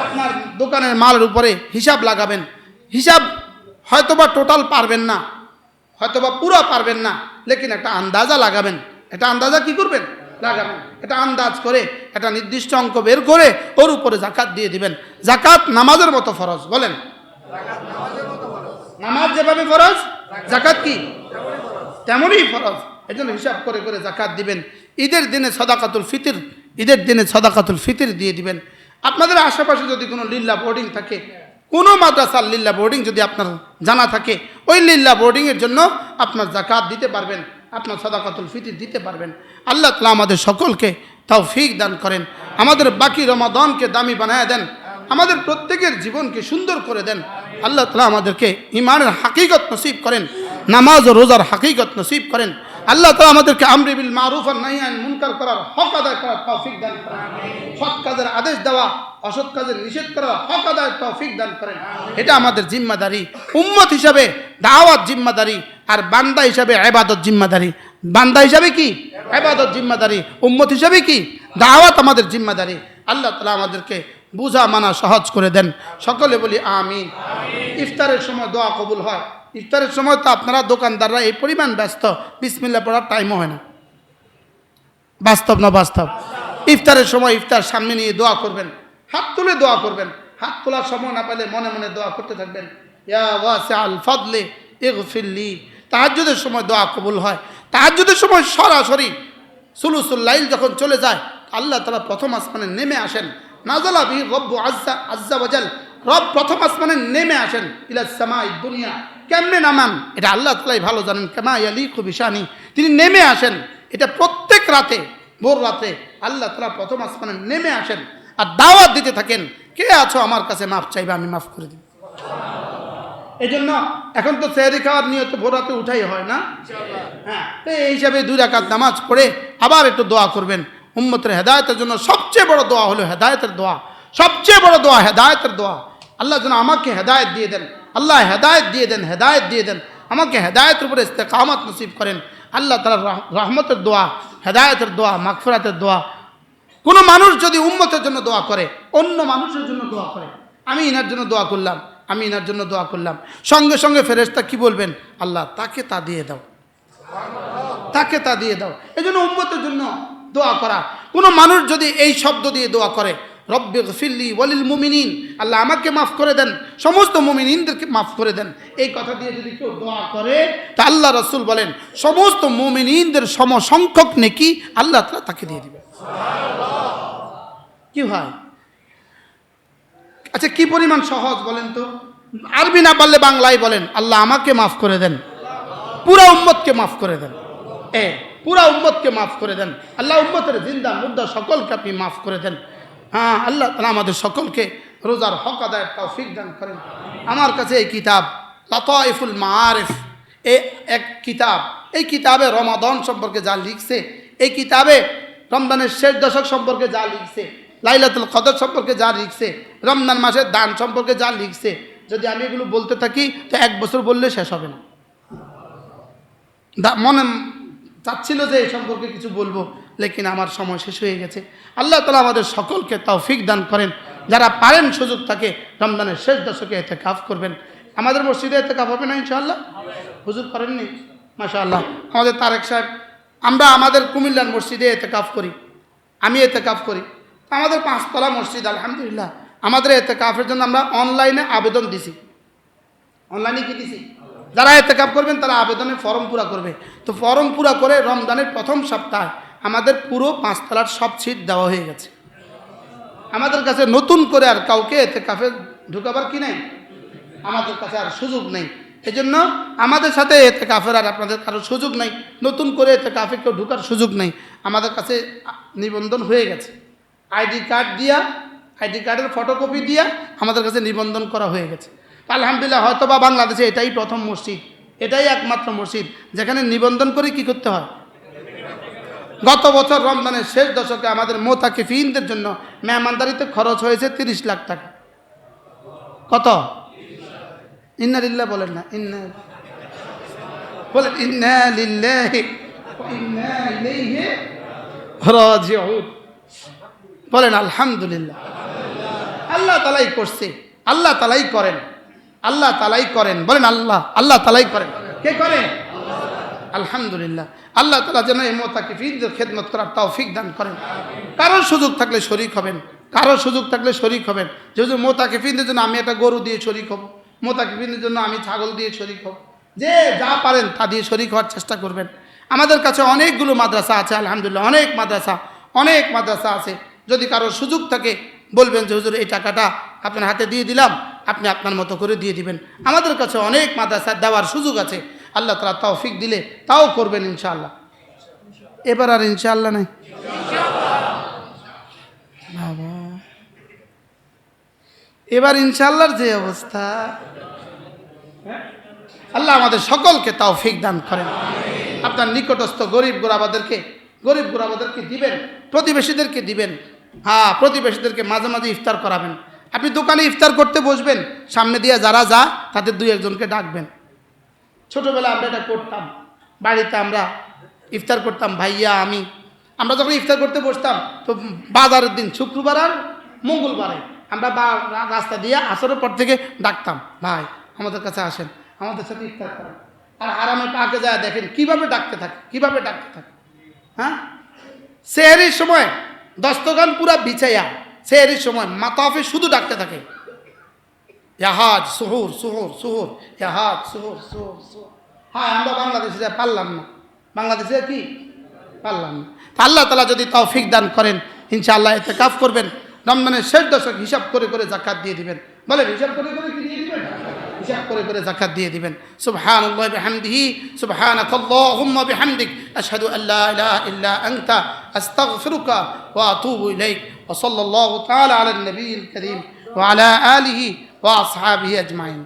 S1: আপনার দোকানের মালের উপরে হিসাব লাগাবেন। হিসাব হয়তোবা টোটাল পারবেন না, হয়তোবা পুরো পারবেন না, লেকিন একটা আন্দাজা লাগাবেন। এটা আন্দাজা কি করবেন? লাগাবেন। এটা আন্দাজ করে একটা নির্দিষ্ট অঙ্ক বের করে ওর উপরে যাকাত দিয়ে দিবেন। যাকাত নামাজের মতো ফরজ। বলেন, নামাজ যেভাবে ফরজ, যাকাত কি তেমনই ফরজ। এই জন্য হিসাব করে করে যাকাত দিবেন। ঈদের দিনে সাদাকাতুল ফিতর, ঈদের দিনে সাদাকাতুল ফিতর দিয়ে দিবেন। আপনাদের আশেপাশে যদি কোনো লিল্লা বোর্ডিং থাকে, কোনো মাদ্রাসার লিল্লা বোর্ডিং যদি আপনার জানা থাকে, ওই লিল্লা বোর্ডিংয়ের জন্য আপনার যাকাত দিতে পারবেন, আপনার সাদাকাতুল ফিতর দিতে পারবেন। আল্লাহ তাআলা আমাদের সকলকে তৌফিক দান করেন, আমাদের বাকি রমাদানকে দামি বানায় দেন, আমাদের প্রত্যেকের জীবনকে সুন্দর করে দেন। আল্লাহ তাআলা আমাদেরকে ঈমানের হাকিকত নসিব করেন, নামাজ ও রোজার হাকিকত নসিব করেন। আল্লাহ তাআলা আমাদেরকে আমরি বিল মারুফ আর নাহি আনিল মুনকার করার হক আদায় করার তৌফিক দান করেন। সৎ কাজের আদেশ দেওয়া, অসৎ কাজের নিষেধ করার হক আদায়ের তৌফিক দান করেন। এটা আমাদের জিম্মাদারি, উম্মত হিসাবে দাওয়াত জিম্মাদারি, আর বান্দা হিসাবে ইবাদত জিম্মাদারি। বান্দা হিসাবে কি? ইবাদত জিম্মাদারি। উম্মত হিসাবে কি? দাওয়াত আমাদের জিম্মাদারি। আল্লাহ তাআলা আমাদেরকে বুঝা মানা সহজ করে দেন। সকলে বলি আমিন। ইফতারের সময় দোয়া কবুল হয়। ইফতারের সময় তো আপনারা দোকানদাররা এই পরিমাণ ব্যস্ত, বিসমিল্লাহ পড়ার টাইমও হয় না। বাস্তব না বাস্তব? ইফতারের সময় ইফতার সামনে নিয়ে দোয়া করবেন, হাত তুলে দোয়া করবেন। হাত তোলার সময় না পেলে মনে মনে দোয়া করতে থাকবেন, ইয়া ওয়াসিআল ফাদলি ইগফিরলি। তাহাজ্জুদের সময় দোয়া কবুল হয়। তাহাজ্জুদের সময় সরাসরি সুলুসুল লাইল যখন চলে যায়, আল্লাহ তাআলা প্রথম আসমানে নেমে আসেন। নাযালা বিহি রব্বু আজ্জা ওয়াজাল, রব প্রথম আসমানে নেমে আসেন ইলাস সামাই দুনিয়া। কেমনে নামান এটা আল্লাহ তাআলাই ভালো জানেন। কামা ইয়ালিকু বিশানি, তিনি নেমে আসেন। এটা প্রত্যেক রাতে, ভোর রাতে আল্লাহ তাআলা প্রথম আসমানে নেমে আসেন আর দাওয়াত দিতে থাকেন, কে আছো আমার কাছে মাফ চাইবে, আমি মাফ করে দিব। এই জন্য এখন তো সেহরি খাওয়ার নিয়ত ভোর রাতে উঠাই হয় না? হ্যাঁ, তো এই হিসাবে 2 রাকাত নামাজ পড়ে আবার একটু দোয়া করবেন উম্মতের হেদায়েতের জন্য। সবচেয়ে বড় দোয়া হলো হেদায়েতের দোয়া, সবচেয়ে বড় দোয়া হেদায়েতের দোয়া। আল্লাহ যেন আমাকে হেদায়েত দিয়ে দেন, আল্লাহ হেদায়েত দিয়ে দেন, হেদায়েত দিয়ে দেন, আমাকে হেদায়েতের উপরে ইস্তেকামত নসিব করেন। আল্লাহ তাআলার রহমতের দোয়া, হেদায়েতের দোয়া, মাগফিরাতের দোয়া। কোনো মানুষ যদি উম্মতের জন্য দোয়া করে, অন্য মানুষের জন্য দোয়া করে, আমি ইনার জন্য দোয়া করলাম, আমি ইনার জন্য দোয়া করলাম, সঙ্গে সঙ্গে ফেরেশতা কি বলবেন? আল্লাহ তাকে তা দিয়ে দাও, তাকে তা দিয়ে দাও। এই জন্য উম্মতের জন্য দোয়া করা। কোনো মানুষ যদি এই শব্দ দিয়ে দোয়া করে, রব্বিগফিরলি ওয়ালিল মুমিনিন, আল্লাহ আমাকে মাফ করে দেন, সমস্ত মুমিনিনদেরকে মাফ করে দেন, এই কথা দিয়ে যদি কেউ দোয়া করে, তা আল্লাহ রাসূল বলেন সমস্ত মুমিনিনদের সমসংখ্যক নেকি আল্লাহ তাআলা তাকে দিয়ে দিবেন। কি হয়? আচ্ছা, কি পরিমাণ সহজ বলেন তো? আরবি না পারলে বাংলায় বলেন, আল্লাহ আমাকে মাফ করে দেন, পুরা উম্মতকে মাফ করে দেন, পুরা উম্মতকে মাফ করে দেন। আল্লাহ উম্মতের জিন্দা মুর্দা সকলকে আপনি মাফ করে দেন। হ্যাঁ, আল্লাহ তাআলা আমাদের সকলকে রোজার হক আদায়ের তৌফিক দান করেন। আমার কাছে এই কিতাব লাতাইফুল মাআরিফ, এক কিতাব, এই কিতাবে রমাদান সম্পর্কে যা লিখছে, এই কিতাবে রমজানের শেষ দশক সম্পর্কে যা লিখছে, লাইলাতুল কদর সম্পর্কে যা লিখছে, রমজান মাসের দান সম্পর্কে যা লিখছে, যদি আমি এগুলো বলতে থাকি তো 1 বছর বললে শেষ হবে না। মনে চাচ্ছিল যে এই সম্পর্কে কিছু বলবো, লেকিন আমার সময় শেষ হয়ে গেছে। আল্লাহ তাআলা আমাদের সকলকে তৌফিক দান করেন। যারা পারেন সুযোগ থাকে রমজানের শেষ দশকে ইতিকাফ করবেন। আমাদের মসজিদে ইতিকাফ হবে না ইনশাআল্লাহ? হুজুর করেননি? মাশাআল্লাহ। আমাদের তারেক সাহেব, আমরা আমাদের কুমিল্লার মসজিদে ইতিকাফ করি, আমি ইতিকাফ করি। আমাদের 5 তলা মসজিদ, আলহামদুলিল্লাহ। আমাদের ইতিকাফের জন্য আমরা অনলাইনে আবেদন দিছি। অনলাইনে কি দিছি? যারা ইতিকাফ করবেন তারা আবেদনের ফর্ম পুরা করবে। তো ফর্ম পুরা করে রমজানের প্রথম সপ্তাহে আমাদের পুরো 5 তলার সব সিট দেওয়া হয়ে গেছে। আমাদের কাছে নতুন করে আর কাউকে ইতিকাফে ঢুকাবার কি নেই, আমাদের কাছে আর সুযোগ নেই। এই জন্য আমাদের সাথে ইতিকাফের আর আপনাদের কারো সুযোগ নেই, নতুন করে ইতিকাফে কেউ ঢুকার সুযোগ নেই। আমাদের কাছে নিবন্ধন হয়ে গেছে, আইডি কার্ড দিয়া, আইডি কার্ডের ফটোকপি দিয়া আমাদের কাছে নিবন্ধন করা হয়ে গেছে। আলহামদুলিল্লাহ, হয়তো বা বাংলাদেশে এটাই প্রথম মসজিদ, এটাই একমাত্র মসজিদ যেখানে নিবন্ধন করে কি করতে হয়। গত বছর রমজানের শেষ দশকে আমাদের মোতাকিফিনদের জন্য মেহমানদারিতে খরচ হয়েছে 30 লাখ টাকা। কত? ইন্না লিল্লাহ বলেন না, ইন্না বলেন ইন্না লিল্লাহি ওয়া ইন্না ইলাইহি রাজিউন। বলেন আলহামদুলিল্লাহ। আল্লাহ তালাই করছে, আল্লাহ তালাই করেন, আল্লাহ তালাই করেন। বলেন আল্লাহ, আল্লাহ তালাই করেন। কে করেন? আলহামদুলিল্লাহ। আল্লাহ তাআলা যেন এই মুতাকিফিনদের খেদমত করার তৌফিক দান করেন। কারোর সুযোগ থাকলে শরীক হবেন, কারোর সুযোগ থাকলে শরীক হবেন। যেহেতু মুতাকিফিনদের জন্য আমি একটা গরু দিয়ে শরীক হব, মুতাকিফিনদের জন্য আমি ছাগল দিয়ে শরীক হব। যে যা পারেন তা দিয়ে শরীক হওয়ার চেষ্টা করবেন। আমাদের কাছে অনেকগুলো মাদ্রাসা আছে, আলহামদুলিল্লাহ, অনেক মাদ্রাসা আছে। যদি কারোর সুযোগ থাকে বলবেন যে হুজুর এই টাকাটা আপনার হাতে দিয়ে দিলাম, আপনি আপনার মতো করে দিয়ে দিবেন। আমাদের কাছে অনেক মাদ্রাসা দেওয়ার সুযোগ আছে। আল্লাহ তাআলা তৌফিক দিলে তাও করবেন ইনশাআল্লাহ। এবার আর ইনশাআল্লাহ নাই বাবা, এবার ইনশাআল্লাহর যে অবস্থা, আল্লাহ আমাদের সকলকে তৌফিক দান করেন। আপনার নিকটস্থ গরিব গোরাবাদেরকে দিবেন, প্রতিবেশীদেরকে দিবেন। হ্যাঁ, প্রতিবেশীদেরকে মাঝে মাঝে ইফতার করাবেন। আপনি দোকানে ইফতার করতে বসবেন, সামনে দিয়ে যারা যায় তাদের দুই একজনকে ডাকবেন। ছোটোবেলা আমরা এটা করতাম, বাড়িতে আমরা ইফতার করতাম, ভাইয়া আমি। আমরা যখন ইফতার করতে বসতাম তো বাজারের দিন শুক্রবার আর মঙ্গলবারে আমরা রাস্তা দিয়ে আসরের পর থেকে ডাকতাম, ভাই আমাদের কাছে আসেন, আমাদের সাথে ইফতার করেন। আর আরামে পাকে যায় দেখেন কীভাবে ডাকতে থাকে। হ্যাঁ, সেহরির সময় দস্তগান পুরা বিছাইয়া সেহরির সময় মাতাফে শুধু ডাকতে থাকে, ইয়াহাজ সুহুর সুহুর সুহুর, ইয়াহাজ সুহুর সুহুর সুহুর। হ্যাঁ, আমরা বাংলাদেশে পারলাম না, বাংলাদেশে কি পারলাম না। আল্লাহ তাআলা যদি তৌফিক দান করেন ইনশাআল্লাহ ইতিকাফ করবেন, রমজানের শেষ দশক হিসাব করে করে যাকাত দিয়ে দিবেন। বলেন হিসাব করে করে কি দিয়ে দিবেন? হিসাব করে করে যাকাত দিয়ে দিবেন। সুবহানাল্লাহি ওয়া বিহামদিহি, সুবহানাকাল্লাহুম্মা বিহামদিক, আশহাদু আল্লা ইলাহা ইল্লা আনতা, আস্তাগফিরুকা ওয়া আতুবু ইলাইক। ওয়া সাল্লাল্লাহু তাআলা আলা নবিয়িল কারীম ওয়া আলা আলিহি ওয়া আসহাবিহি আজমাইন।